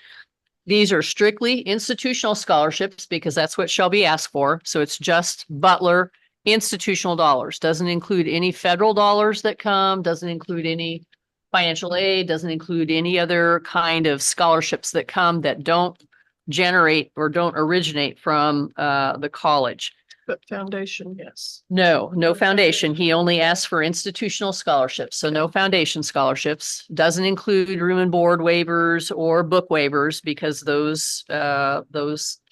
These are strictly institutional scholarships because that's what Shelby asked for. So it's just Butler institutional dollars. Doesn't include any federal dollars that come, doesn't include any financial aid, doesn't include any other kind of scholarships that come that don't generate or don't originate from the college. But foundation, yes. No foundation. He only asked for institutional scholarships. So no foundation scholarships. Doesn't include room and board waivers or book waivers because those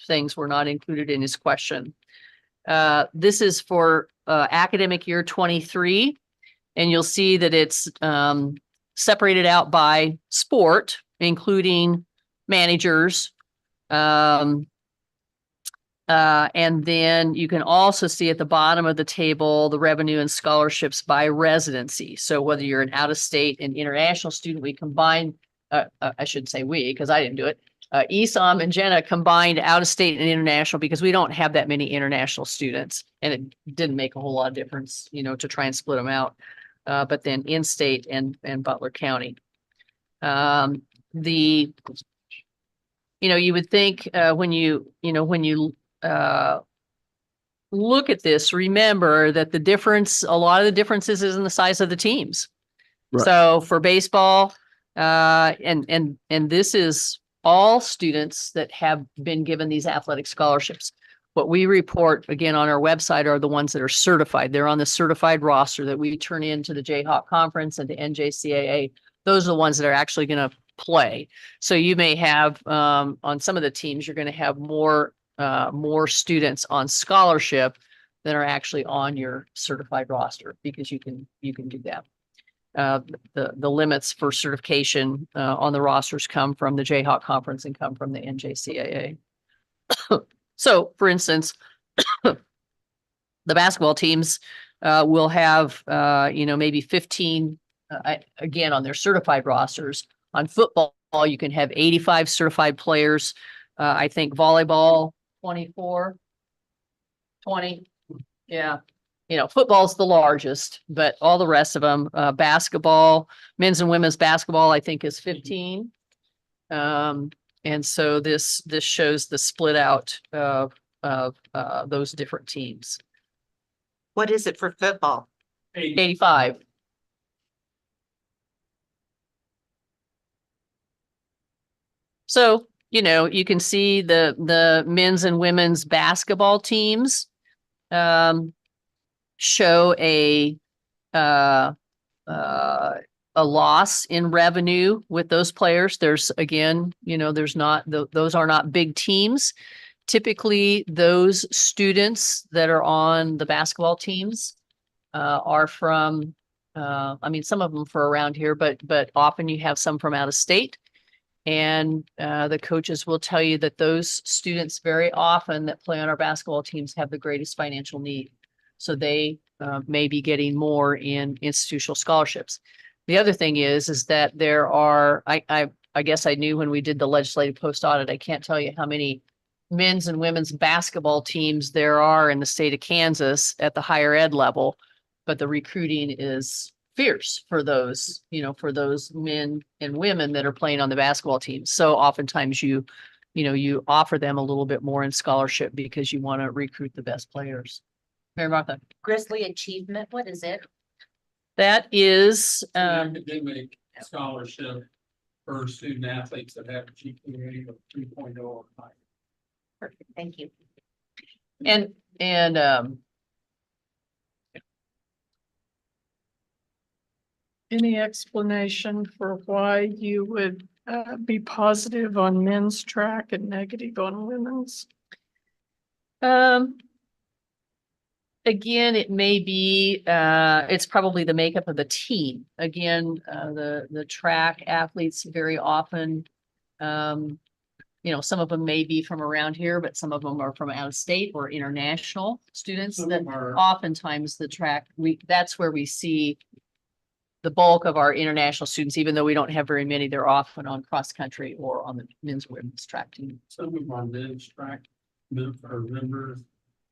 things were not included in his question. This is for academic year 23. And you'll see that it's separated out by sport, including managers. And then you can also see at the bottom of the table, the revenue and scholarships by residency. So whether you're an out-of-state and international student, we combine, I should say we, because I didn't do it. ESOM and Jenna combined out-of-state and international because we don't have that many international students. And it didn't make a whole lot of difference, to try and split them out. But then in-state and Butler County. You would think when you look at this, remember that a lot of the differences is in the size of the teams. Right. So for baseball, and this is all students that have been given these athletic scholarships. What we report again on our website are the ones that are certified. They're on the certified roster that we turn into the Jayhawk Conference and to NJCAA. Those are the ones that are actually going to play. So you may have on some of the teams, you're going to have more students on scholarship than are actually on your certified roster because you can do that. the limits for certification on the rosters come from the Jayhawk Conference and come from the NJCAA. So, for instance, the basketball teams will have, maybe 15, again, on their certified rosters. On football, you can have 85 certified players. I think volleyball, 24, 20. Yeah. Football's the largest, but all the rest of them, basketball, men's and women's basketball, I think is 15. And so this shows the split out of those different teams. What is it for football? 85. So, you can see the men's and women's basketball teams show a loss in revenue with those players. There's again, those are not big teams. Typically, those students that are on the basketball teams are from, some of them for around here, but often you have some from out of state. And the coaches will tell you that those students very often that play on our basketball teams have the greatest financial need. So they may be getting more in institutional scholarships. The other thing is that there are, I guess I knew when we did the legislative post audit, I can't tell you how many men's and women's basketball teams there are in the state of Kansas at the higher ed level, but the recruiting is fierce for those, for those men and women that are playing on the basketball team. So oftentimes you offer them a little bit more in scholarship because you want to recruit the best players. Mary Martha. Grizzly Achievement, what is it? That is, academic scholarship for student athletes that have a GPA of 3.0 or higher. Perfect, thank you. and Any explanation for why you would be positive on men's track and negative on women's? Again, it may be, it's probably the makeup of the team. Again, the track athletes very often, some of them may be from around here, but some of them are from out of state or international students that oftentimes the track, that's where we see the bulk of our international students, even though we don't have very many, they're often on cross country or on the men's and women's track team. Some of our men's track members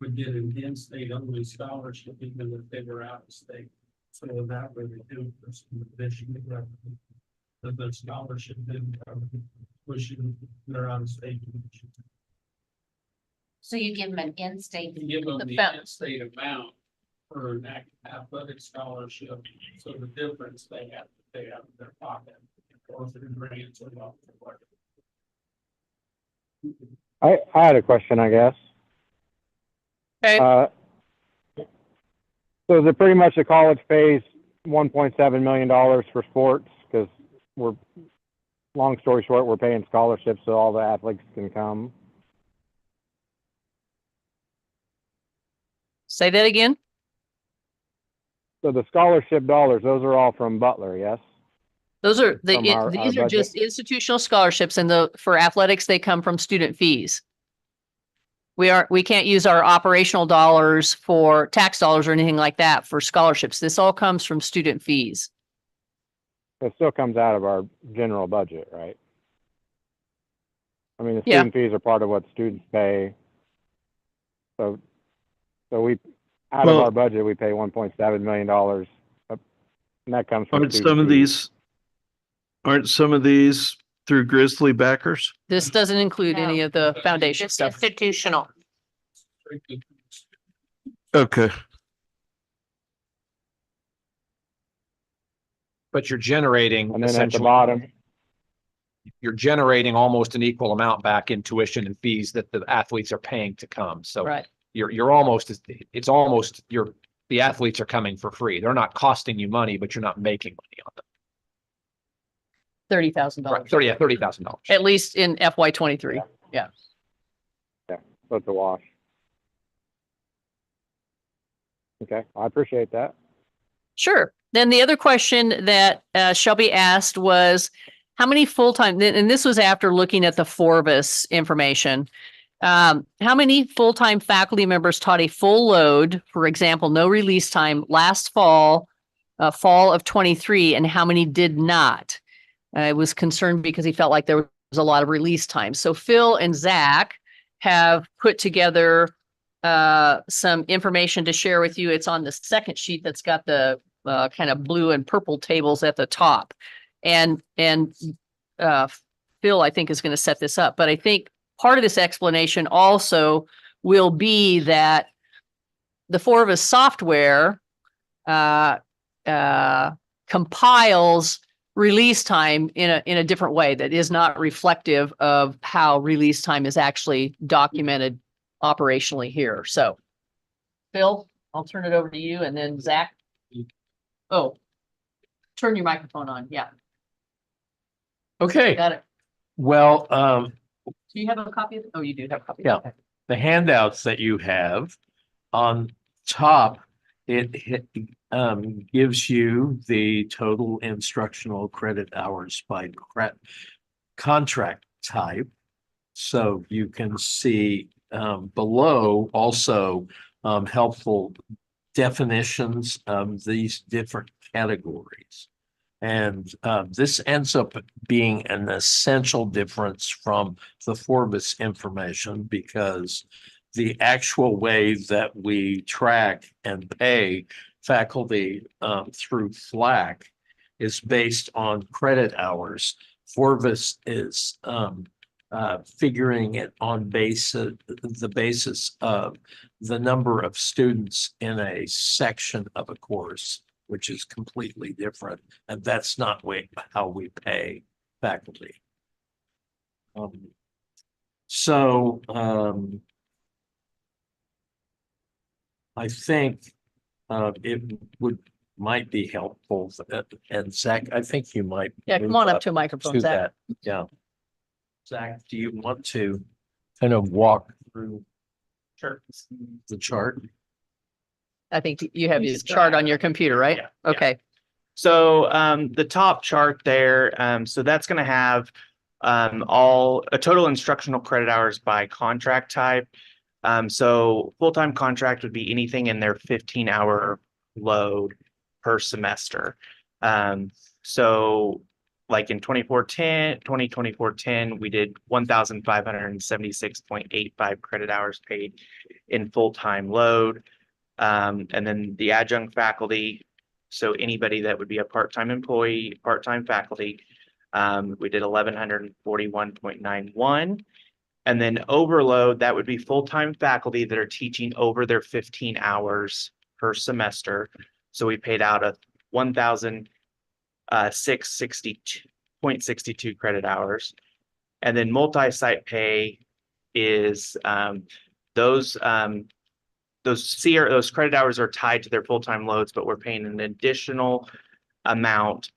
would get an in-state only scholarship even if they were out of state. So that way they do for some additional revenue. The scholarship didn't cover pushing their out of state. So you give them an in-state. You give them The the fountain. in-state amount for an athletic scholarship, so the difference they have to pay out of their pocket. Or through grants or whatever. I had a question, I guess. Okay. So is it pretty much the college pays $1.7 million for sports? Because long story short, we're paying scholarships so all the athletes can come. Say that again. So the scholarship dollars, those are all from Butler, yes? Those are From our these are budget? just institutional scholarships, and for athletics, they come from student fees. We can't use our operational dollars for tax dollars or anything like that for scholarships. This all comes from student fees. It still comes out of our general budget, right? I mean, the Yeah. student fees are part of what students pay. So we, out of Well- our budget, we pay $1.7 million. And that comes from Aren't student some of fees. these through Grizzly backers? This doesn't include any No. of the foundation Just stuff. institutional. Okay. But you're generating And then at the essentially, bottom, you're generating almost an equal amount back in tuition and fees that the athletes are paying to come. So Right. you're almost, it's almost, the athletes are coming for free. They're not costing you money, but you're not making money on them. $30,000. Right, $30,000. At least in FY 23. so it's a wash. Okay, I appreciate that. Sure. Then the other question that Shelby asked was, how many full-time, and this was after looking at the Forbes information. How many full-time faculty members taught a full load, for example, no release time last fall, fall of 23, and how many did not? I was concerned because he felt like there was a lot of release time. So Phil and Zach have put together some information to share with you. It's on the second sheet that's got the kind of blue and purple tables at the top. And Phil, I think, is going to set this up. But I think part of this explanation also will be that the Forvis software compiles release time in a different way that is not reflective of how release time is actually documented operationally here. So, Phil, I'll turn it over to you, and then Zach. Oh, turn your microphone on. Yeah, Okay, got it. well, Do you have a copy of it? Oh, you do have a copy. Yeah. Okay. the handouts that you have on top, it gives you the total instructional credit hours by contract type. So you can see below also helpful definitions of these different categories. And this ends up being an essential difference from the Forbes information, because the actual way that we track and pay faculty through FLAC is based on credit hours. Forbes is figuring it on the basis of the number of students in a section of a course, which is completely different. And that's not how we pay faculty. I think it might be helpful, and Zach, I think you might. Yeah, come move on up to a microphone, to Zach. that. Yeah. Zach, do you want to kind of walk through Sure. the chart? I think you have his chart on your computer, right? Yeah, yeah. Okay. So the top chart there, so that's going to have a total instructional credit hours by contract type. So full-time contract would be anything in their 15-hour load per semester. So like in 2024-10, we did 1,576.85 credit hours paid in full-time load. And then the adjunct faculty, so anybody that would be a part-time employee, part-time faculty, we did 1,141.91. And then overload, that would be full-time faculty that are teaching over their 15 hours per semester. So we paid out a 1,660.62 credit hours. And then multi-site pay is those credit hours are tied to their full-time loads, but we're paying an additional amount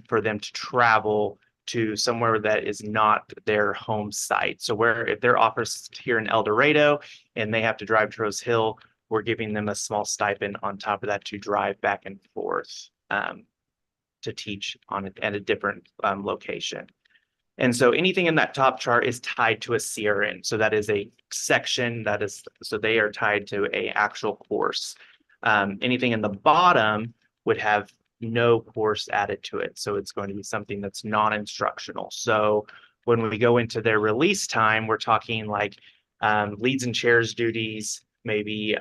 for them to travel to somewhere that is not their home site. So if their office here in El Dorado and they have to drive to Rose Hill, we're giving them a small stipend on top of that to drive back and forth to teach at a different location. And so anything in that top chart is tied to a CRN. So that is a section so they are tied to an actual course. Anything in the bottom would have no course added to it. So it's going to be something that's non-instructional. So when we go into their release time, we're talking like leads and chairs duties, maybe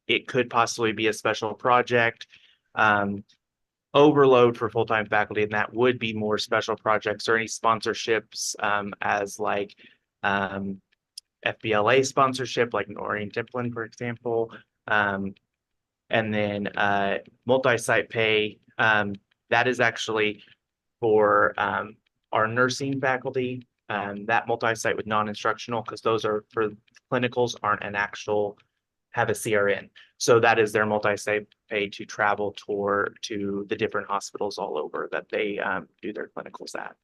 it could possibly be a special project, overload for full-time faculty, and that would be more special projects or any sponsorships as like FBLA sponsorship, like an Orient Diplin, for example. And then multi-site pay, that is actually for our nursing faculty. That multi-site with non-instructional, because those are for clinicals aren't an actual have a CRN. So that is their multi-site pay to travel to the different hospitals all over that they do their clinicals at.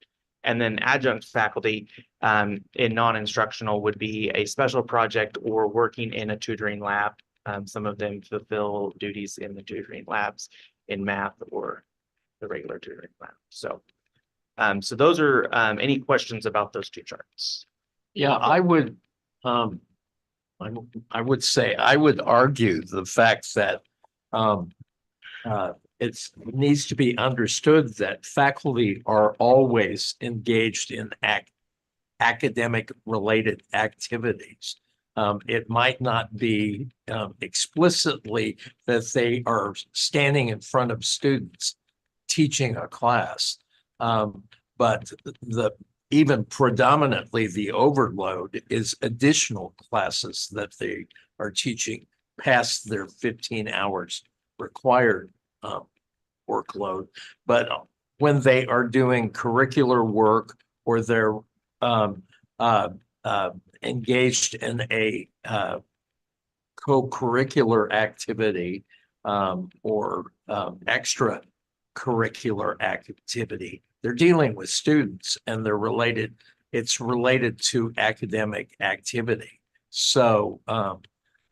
And then adjunct faculty in non-instructional would be a special project or working in a tutoring lab. Some of them fulfill duties in the tutoring labs. in math or the regular tutoring plan. So, so those are, any questions about those two charts? Yeah, I would, I would say, I would argue the fact that, needs to be understood that faculty are always engaged in academic related activities. It might not be, explicitly that they are standing in front of students teaching a class. But even predominantly the overload is additional classes that they are teaching past their 15 hours required workload. But when they are doing curricular work or they're engaged in a co-curricular activity or extracurricular activity, they're dealing with students and they're related, it's related to academic activity. So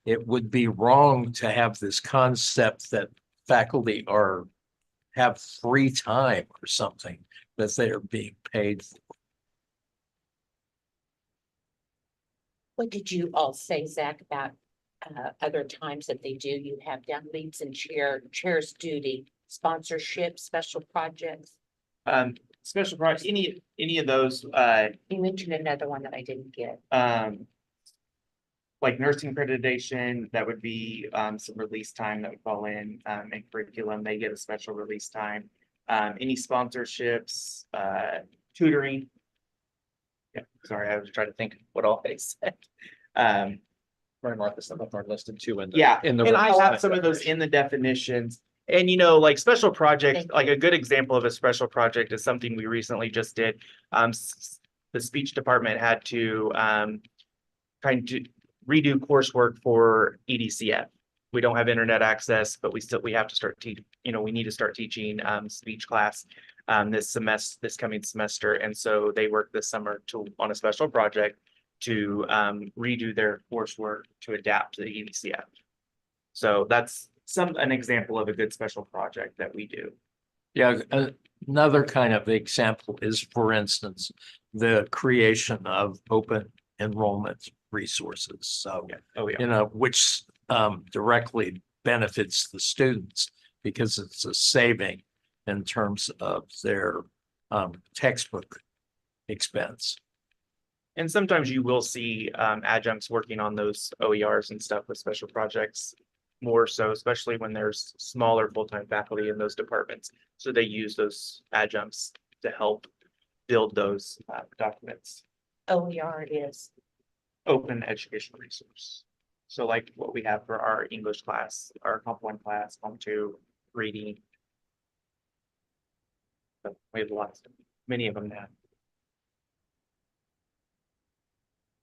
it would be wrong to have this concept that faculty have free time or something that they are being paid for. What did you all say, Zach, about other times that they do? You have down leads and chair's duty, sponsorship, special projects. Special projects, any of those, You mentioned another one that I didn't get. like nursing accreditation, that would be, some release time that would fall in, and curriculum, they get a special release time. Any sponsorships, tutoring. Yeah, sorry, I was trying to think what all they said. Martha, some of them are listed too in the. Yeah, In the. and I release have some of those in the definitions. And like special projects, Thank like a good example of a special project is something we recently just did. The speech department had to kind to redo coursework for EDCF. We don't have internet access, but we have to start teaching, we need to start teaching speech class this coming semester. And so they worked this summer on a special project to redo their coursework to adapt to the EDCF. So that's an example of a good special project that we do. Yeah, another kind of example is, for instance, the creation of open enrollment resources. So, Oh, yeah. which directly benefits the students because it's a saving in terms of their textbook expense. And sometimes you will see adjuncts working on those OERs and stuff with special projects more so, especially when there's smaller full-time faculty in those departments. So they use those adjuncts to help build those documents. OER it is. Open educational resource. So like what we have for our English class, our Comp 1 class, Comp 2, reading. So we have many of them now.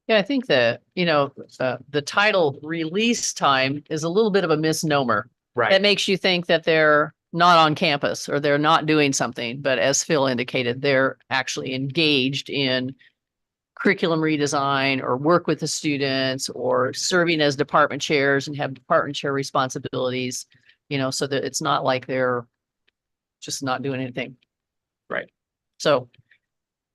Yeah, I think that, the title release time is a little bit of a misnomer. Right. That makes you think that they're not on campus or they're not doing something. But as Phil indicated, they're actually engaged in curriculum redesign or work with the students or serving as department chairs and have department chair responsibilities, so that it's not like they're just not doing anything. Right. So,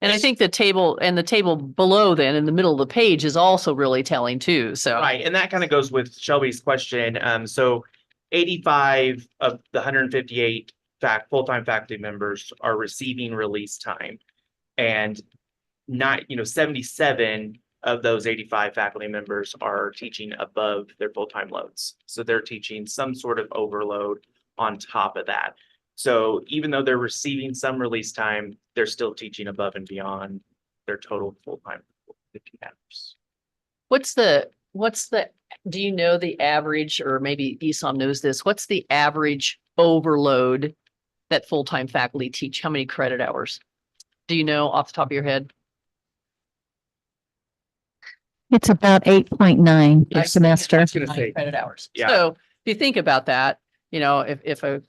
and I think the table below then in the middle of the page is also really telling too. So. Right, and that kind of goes with Shelby's question. So 85 of the 158 full-time faculty members are receiving release time. And 77 of those 85 faculty members are teaching above their full-time loads. So they're teaching some sort of overload on top of that. So even though they're receiving some release time, they're still teaching above and beyond their total full-time 15 hours. Do you know the average, or maybe ESOM knows this, what's the average overload that full-time faculty teach? How many credit hours? Do you know off the top of your head? It's about 8.9 a semester. I was gonna say, Credit hours. Yeah. So if you think about that, if a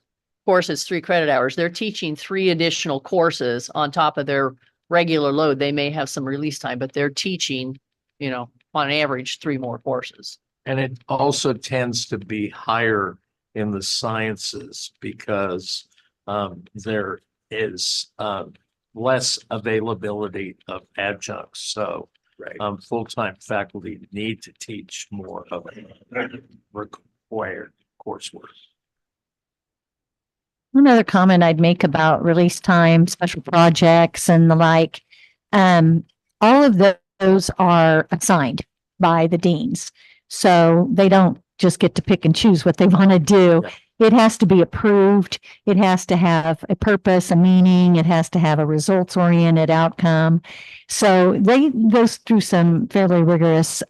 course is 3 credit hours, they're teaching 3 additional courses on top of their regular load. They may have some release time, but they're teaching, on average 3 more courses. And it also tends to be higher in the sciences because there is less availability of adjuncts. So full-time faculty need to teach more of it required coursework. One other comment I'd make about release time, special projects and the like. All of those are assigned by the deans. So they don't just get to pick and choose what they want to do. It has to be approved. It has to have a purpose, a meaning. It has to have a results-oriented outcome. So they go through some fairly rigorous,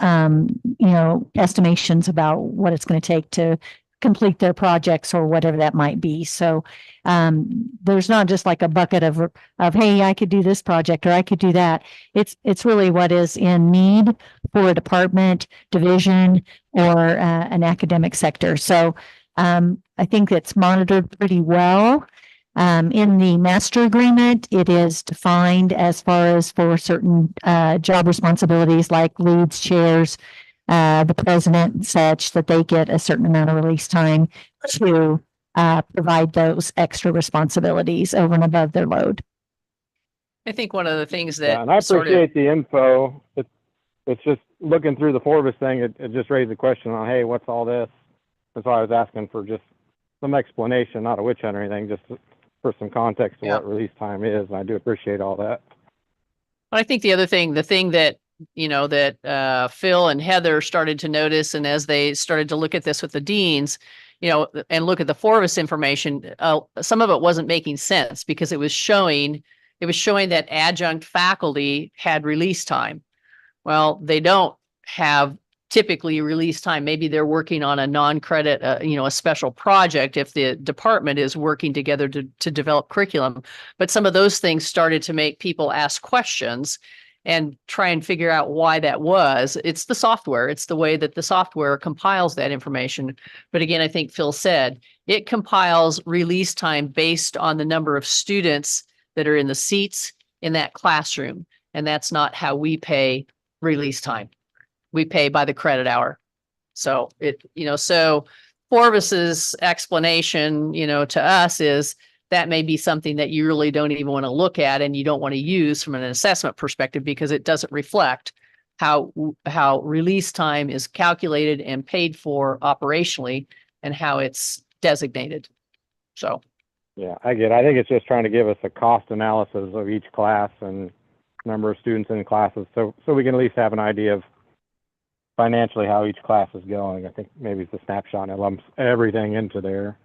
estimations about what it's going to take to complete their projects or whatever that might be. So there's not just like a bucket of, hey, I could do this project or I could do that. It's really what is in need for a department, division, or an academic sector. So I think it's monitored pretty well. In the master agreement, it is defined as far as for certain job responsibilities like leads, chairs, the president, such that they get a certain amount of release time to provide those extra responsibilities over and above their load. I think one of the things Yeah, that and I sort of, appreciate the info. It's just looking through the Forvis thing, it just raised the question on, hey, what's all this? That's why I was asking for just some explanation, not a witch hunt or anything, just for some context of what release time is. And I do appreciate all that. I think the thing that, that Phil and Heather started to notice, and as they started to look at this with the deans, and look at the Forvis information, some of it wasn't making sense because it was showing that adjunct faculty had release time. Well, they don't have typically release time. Maybe they're working on a non-credit, a special project if the department is working together to develop curriculum. But some of those things started to make people ask questions and try and figure out why that was. It's the software. It's the way that the software compiles that information. But again, I think Phil said, it compiles release time based on the number of students that are in the seats in that classroom. And that's not how we pay release time. We pay by the credit hour. So so Forvis's explanation, to us is that may be something that you really don't even want to look at and you don't want to use from an assessment perspective because it doesn't reflect how release time is calculated and paid for operationally and how it's designated. So. Yeah, I get it. I think it's just trying to give us a cost analysis of each class and number of students in classes so we can at least have an idea of financially how each class is going. I think maybe it's a snapshot and it lumps everything into there.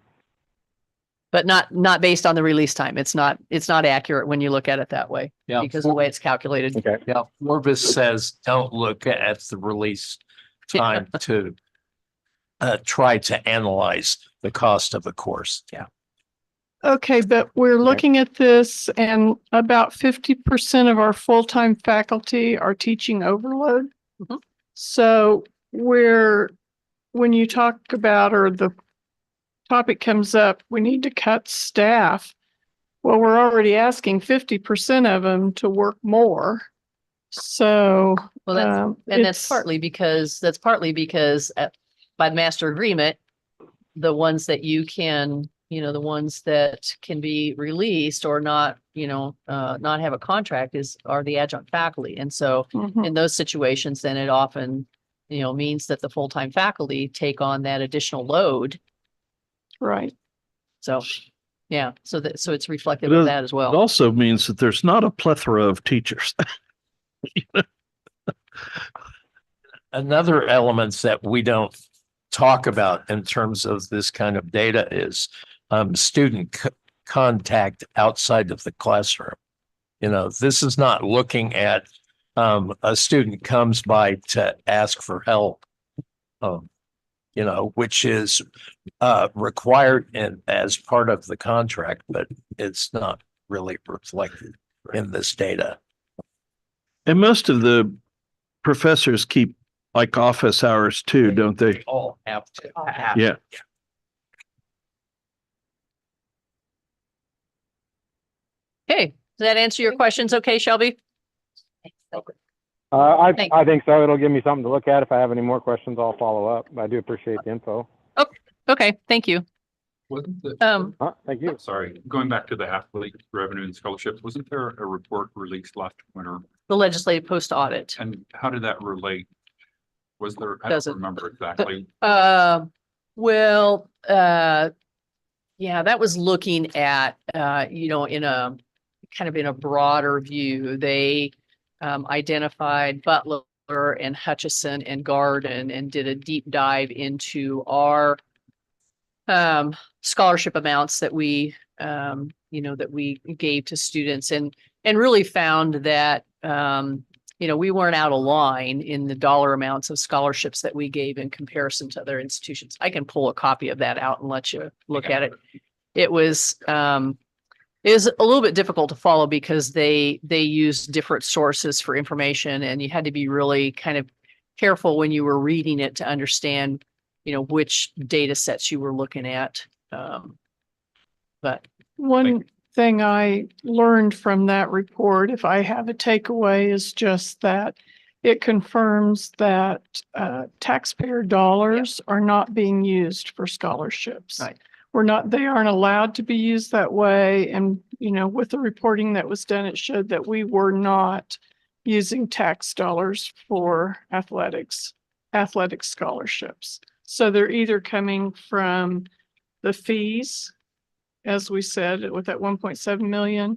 But not based on the release time. It's not accurate when you look at it that way. Yeah. Because of the way it's calculated. Okay. Yeah, Forvis says don't look at the release time to try to analyze the cost of a course. Yeah. Okay, but we're looking at this and about 50% of our full-time faculty are teaching overload. Mhm. So when you talk about, or the topic comes up, we need to cut staff. Well, we're already asking 50% of them to work more. So. Well, that's partly because by the master agreement, the ones that you can, the ones that can be released or not, not have a contract are the adjunct faculty. And so in those situations, then it often, means that the full-time faculty take on that additional load. Right. So, yeah, so it's reflective of that as It well. also means that there's not a plethora of teachers. Another elements that we don't talk about in terms of this kind of data is student contact outside of the classroom. This is not looking at a student comes by to ask for help, which is required as part of the contract, but it's not really reflected in this data. And most of the professors keep like office hours too, don't they? All have to. Yeah. Okay, does that answer your questions? Okay, Shelby? I Thanks. think so. It'll give me something to look at. If I have any more questions, I'll follow up. I do appreciate the info. Okay, thank you. Wasn't the, Thank you. sorry, going back to the athlete revenue and scholarships, wasn't there a report released last winter? The legislative post audit. And how did that relate? Was there, I Does don't it- remember exactly. Well, yeah, that was looking at, in a kind of in a broader view. They identified Butler and Hutchison and Garden and did a deep dive into our scholarship amounts that we, that we gave to students and really found that, we weren't out of line in the dollar amounts of scholarships that we gave in comparison to other institutions. I can pull a copy of that out and let you look at it. It was a little bit difficult to follow because they used different sources for information and you had to be really kind of careful when you were reading it to understand, which data sets you were looking at. But One thing I learned from that report, if I have a takeaway, is just that it confirms that taxpayer dollars are not being used for scholarships. Right. They aren't allowed to be used that way. And, with the reporting that was done, it showed that we were not using tax dollars for athletic scholarships. So they're either coming from the fees, as we said, with that 1.7 million.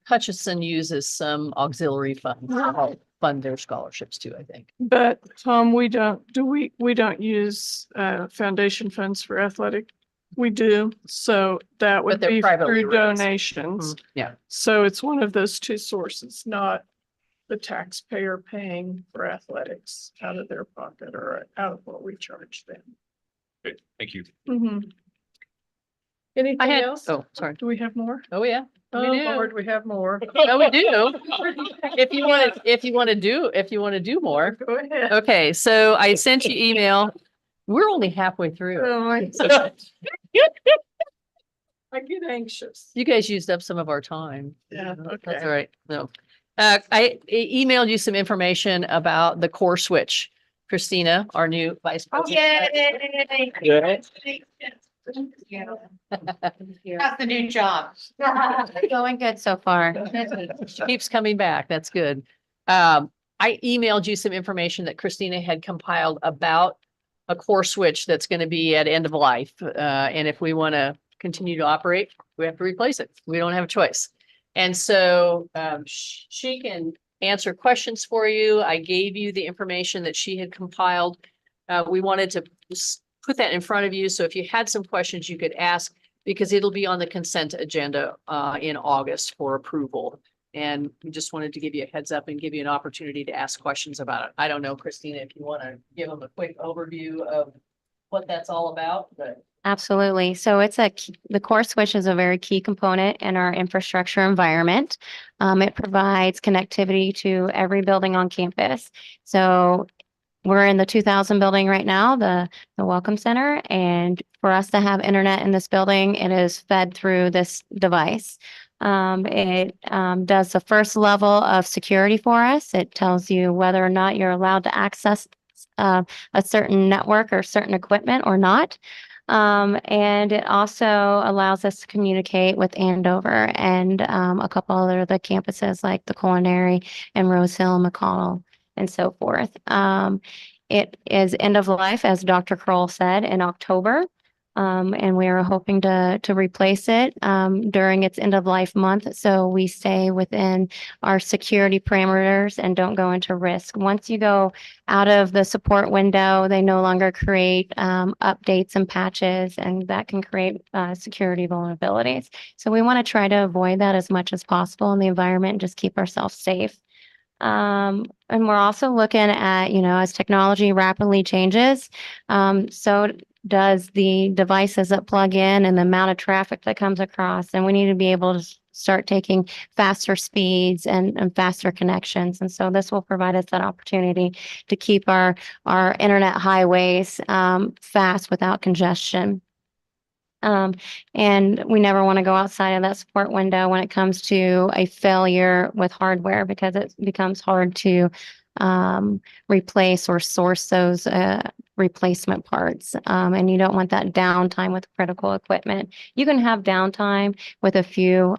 Hutchison uses some auxiliary funds to help fund their scholarships too, I think. But Tom, we don't use foundation funds for athletic. We do. So that would they're be privately through raised. donations. Yeah. So it's one of those two sources, not the taxpayer paying for athletics out of their pocket or out of what we charge them. Okay, thank you. Anything else? Oh, sorry. Do we have more? Oh, yeah. Oh, We do. Lord, we have more. Oh, we do. If you want to do more. Go ahead. Okay, so I sent you email. We're only halfway through. Oh, I get anxious. You guys used up some of our time. Yeah, That's okay. all right. No. I emailed you some information about the core switch. Christina, our new vice president. How's the new job? Going good so far. She keeps coming back. That's good. I emailed you some information that Christina had compiled about a core switch that's going to be at end of life. And if we want to continue to operate, we have to replace it. We don't have a choice. And so she can answer questions for you. I gave you the information that she had compiled. We wanted to put that in front of you. So if you had some questions, you could ask because it'll be on the consent agenda in August for approval. And we just wanted to give you a heads up and give you an opportunity to ask questions about it. I don't know, Christina, if you want to give them a quick overview of what that's all about, but. Absolutely. So the core switch is a very key component in our infrastructure environment. It provides connectivity to every building on campus. So we're in the 2000 building right now, the Welcome Center. And for us to have internet in this building, it is fed through this device. It does the first level of security for us. It tells you whether or not you're allowed to access a certain network or certain equipment or not. And it also allows us to communicate with Andover and a couple other the campuses like the Culinary and Rose Hill, McConnell, and so forth. It is end of life, as Dr. Kroll said, in October. And we are hoping to replace it during its end of life month. So we stay within our security parameters and don't go into risk. Once you go out of the support window, they no longer create updates and patches, and that can create security vulnerabilities. So we want to try to avoid that as much as possible in the environment and just keep ourselves safe. And we're also looking at, as technology rapidly changes, so does the devices that plug in and the amount of traffic that comes across. And we need to be able to start taking faster speeds and faster connections. And so this will provide us that opportunity to keep our internet highways fast without congestion. And we never want to go outside of that support window when it comes to a failure with hardware, because it becomes hard to replace or source those replacement parts. And you don't want that downtime with critical equipment. You can have downtime with a few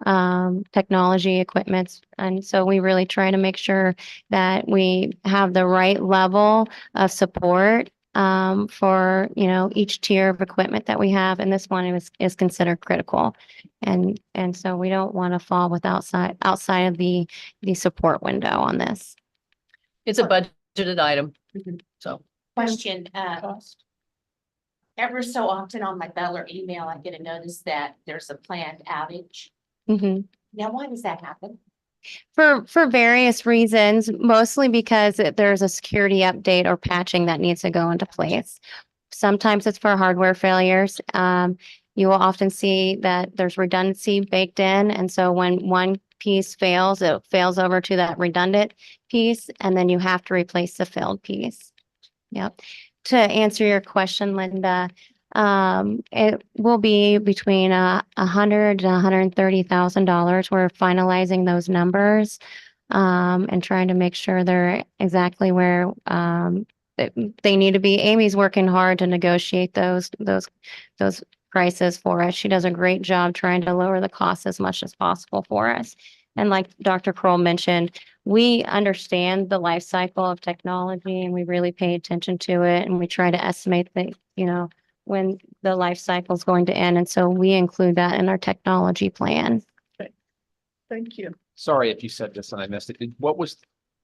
technology equipments. And so we really try to make sure that we have the right level of support for, each tier of equipment that we have. And this one is considered critical. And so we don't want to fall with outside of the support window on this. It's a budgeted item, so. Question, ever so often on my Butler email, I get a notice that there's a planned outage. Mhm. Now, why does that happen? For various reasons, mostly because there's a security update or patching that needs to go into place. Sometimes it's for hardware failures. You will often see that there's redundancy baked in. And so when one piece fails, it fails over to that redundant piece, and then you have to replace the failed piece. Yep. To answer your question, Linda, it will be between $100,000 to $130,000. We're finalizing those numbers and trying to make sure they're exactly where they need to be. Amy's working hard to negotiate those prices for us. She does a great job trying to lower the cost as much as possible for us. And like Dr. Kroll mentioned, we understand the life cycle of technology and we really pay attention to it. And we try to estimate that, when the life cycle is going to end. And so we include that in our technology plan. Thank you. Sorry if you said this and I missed it.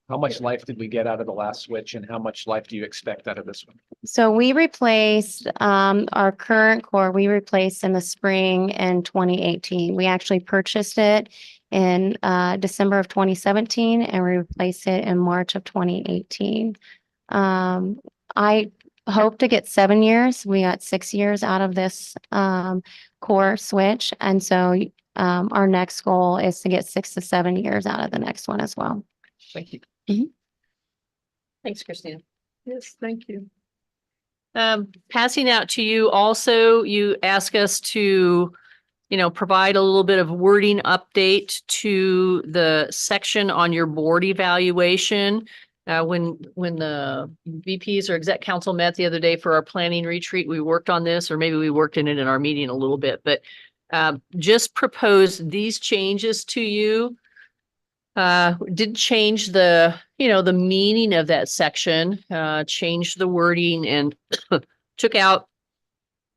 How much life did we get out of the last switch and how much life do you expect out of this one? So we replaced our current core, we replaced in the spring in 2018. We actually purchased it in December of 2017 and we replaced it in March of 2018. I hope to get 7 years. We got 6 years out of this core switch. And so our next goal is to get 6 to 7 years out of the next one as well. Thank you. Mhm. Thanks, Christina. Yes, thank you. Passing out to you also, you ask us to, provide a little bit of wording update to the section on your board evaluation. When the VPs or exec council met the other day for our planning retreat, we worked on this, or maybe we worked in it in our meeting a little bit, but just propose these changes to you. Did change the meaning of that section, changed the wording and took out,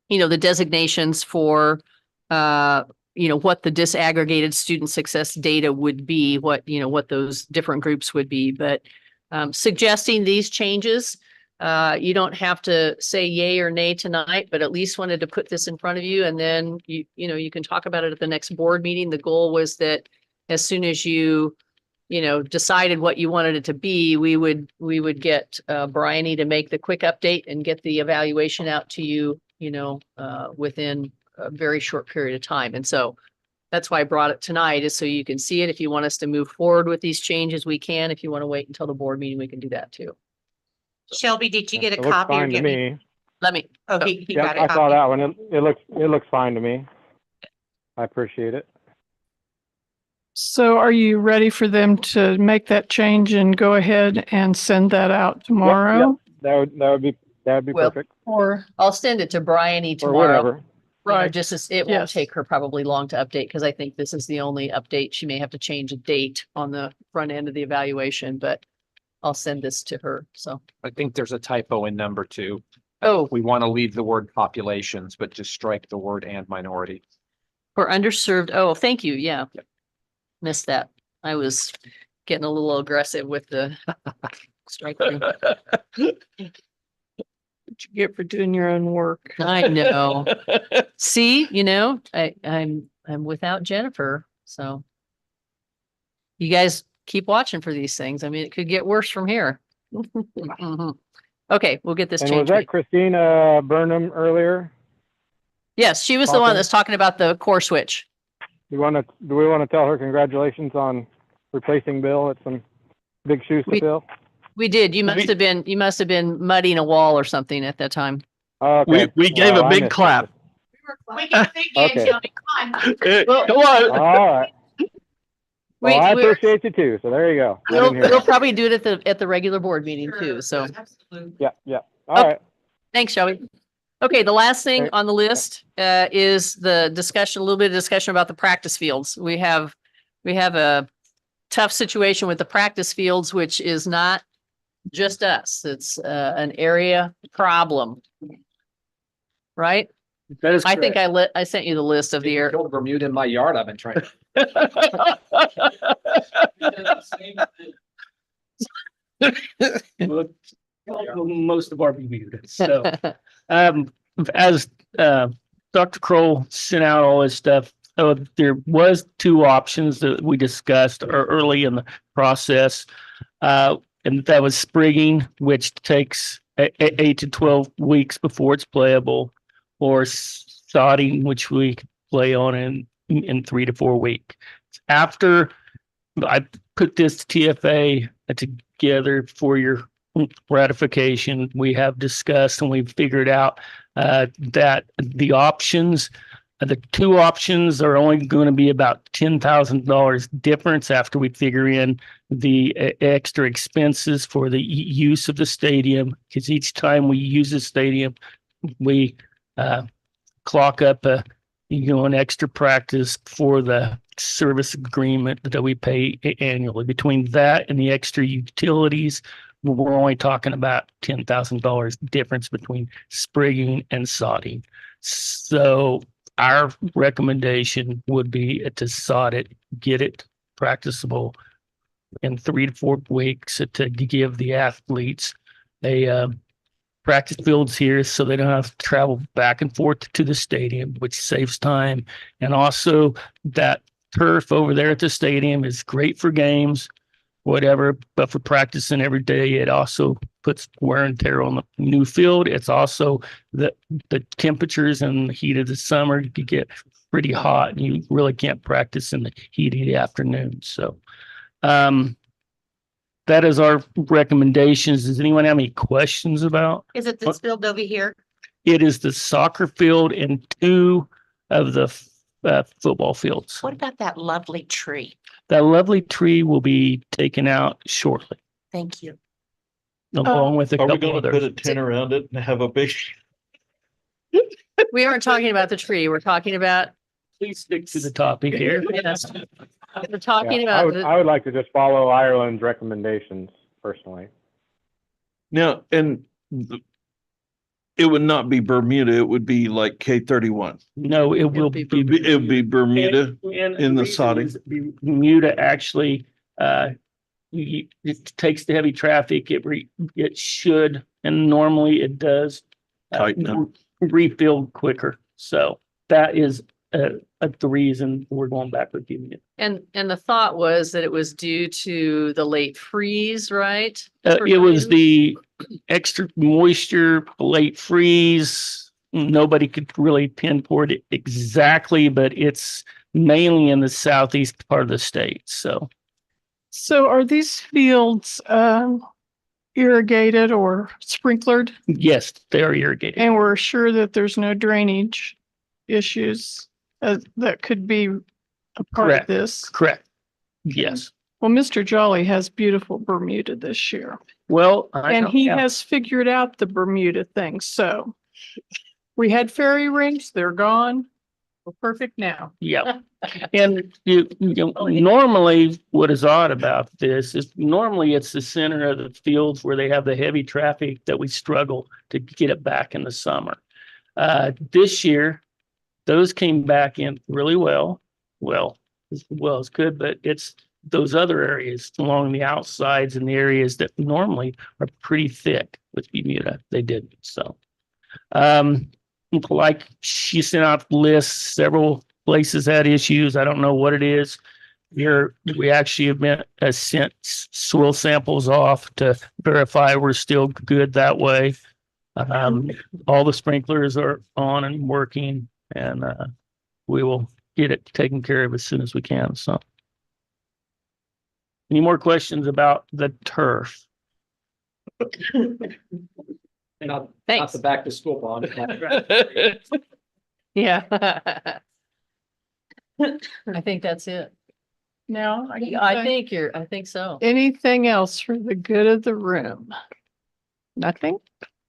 the designations for, what the disaggregated student success data would be, what those different groups would be, but suggesting these changes. You don't have to say yay or nay tonight, but at least wanted to put this in front of you. And then you can talk about it at the next board meeting. The goal was that as soon as you decided what you wanted it to be, we would get Bryony to make the quick update and get the evaluation out to you, within a very short period of time. And so that's why I brought it tonight, is so you can see it. If you want us to move forward with these changes, we can. If you want to wait until the board meeting, we can do that too. Shelby, did you get a It looks copy? Or fine to get me. Let me, Oh, he Yeah, got a I saw copy. that one. It looks fine to me. I appreciate it. So are you ready for them to make that change and go ahead and send that out tomorrow? Yep. That would be Well, perfect. Or, I'll send it to Bryony Or tomorrow. whatever. right, Just as it won't Yes. take her probably long to update, because I think this is the only update. She may have to change a date on the front end of the evaluation, but I'll send this to her. So, I think there's a typo in number 2. oh, We want to leave the word populations, but just strike the word and minority. for underserved. Oh, thank you. Yeah. Missed that. I was getting a little aggressive with the strike through. what you get for doing your own work. I know. See, I'm without Jennifer, so you guys keep watching for these things. I mean, it could get worse from here. Mhm. Okay, we'll get this And was changed. that Christina Burnham earlier? Yes, she was the one Talking? that's talking about the core switch. Do we want to tell her congratulations on replacing Bill? It's some big shoes to fill. We did. You must have been mudding a wall or something at that time. Okay. We gave Well, a I big missed it. clap. We can think Okay. Shelby, come on. Come on. All right. Well, I We're- appreciate you too. So there you go. I We'll didn't hear we'll that. probably do it at the regular board meeting too. So Absolutely. Yeah. All right. Thanks, Shelby. Okay, the last thing on the list is the discussion, a little bit of discussion about the practice fields. We have a tough situation with the practice fields, which is not just us. It's an area problem. Right? That is I think I sent you the list of the air. Killed Bermuda in my yard. I've been trying. Most of our Bermuda. So, as Dr. Kroll sent out all his stuff, there was two options that we discussed early in the process. And that was sprigging, which takes 8 to 12 weeks before it's playable, or sodding, which we play on in 3 to 4 weeks. After I put this TFA together for your ratification, we have discussed and we've figured out that the options, the two options are only going to be about $10,000 difference after we figure in the extra expenses for the use of the stadium, because each time we use the stadium, we clock up an extra practice for the service agreement that we pay annually. Between that and the extra utilities, we're only talking about $10,000 difference between sprigging and sodding. So our recommendation would be to sod it, get it practicable in 3 to 4 weeks to give the athletes a practice fields here so they don't have to travel back and forth to the stadium, which saves time. And also that turf over there at the stadium is great for games, whatever, but for practicing every day, it also puts wear and tear on the new field. It's also the temperatures and the heat of the summer could get pretty hot and you really can't practice in the heat of the afternoon. So that is our recommendations. Does anyone have any questions about? Is it this field over here? It is the soccer field and 2 of the football fields. What about that lovely tree? That lovely tree will be taken out shortly, Thank you. along with a Are we couple going to put a others. tent around it and have a big? We aren't talking about the tree. We're talking about, Please stick to the topic here. yes. We're talking Yeah, about, I would like to just follow Ireland's recommendations personally. Now, and it would not be Bermuda, it would be like K31. No, it will be. It would be Bermuda And in the reason sodding. is Bermuda actually, it takes the heavy traffic. It should, and normally it does. Tighten up. Refill quicker. So that is the reason we're going back with Union. and the thought was that it was due to the late freeze, right? It was the extra moisture, late freeze. Nobody could really pinpoint it exactly, but it's mainly in the southeast part of the state. So are these fields irrigated or sprinklered? yes, they are irrigated. And we're sure that there's no drainage issues that could be a part Correct. of this. Correct. Yes. Well, Mr. Jolly has beautiful Bermuda this year, Well, and he has figured out the Bermuda thing. So we had fairy rings, they're gone. We're perfect now. Yeah. And normally what is odd about this is normally it's the center of the fields where they have the heavy traffic that we struggle to get it back in the summer. This year, those came back in really well as good, but it's those other areas along the outsides and the areas that normally are pretty thick with Bermuda. They didn't. So, like she sent out lists, several places had issues. I don't know what it is. Here, we actually have sent soil samples off to verify we're still good that way. All the sprinklers are on and working, and we will get it taken care of as soon as we can. So, any more questions about the turf? Not Thanks. the back to school bond. Yeah. I think that's it. Now, I think so. anything else for the good of the room? Nothing?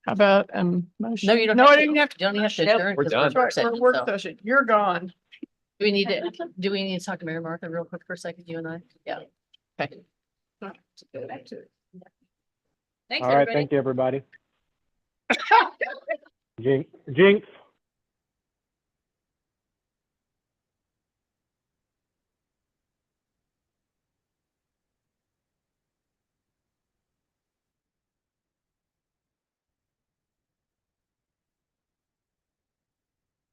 How about, motion? No, you don't. No, have I to- didn't have to. You don't have to Nope. adjourn. We're 'cause done. work Right, session, work so. session. You're gone. Do we need to talk to Mary Martha real quick for a second, you and I? Yeah. Okay. Thanks, All right, everybody. thank you, everybody. Jinx.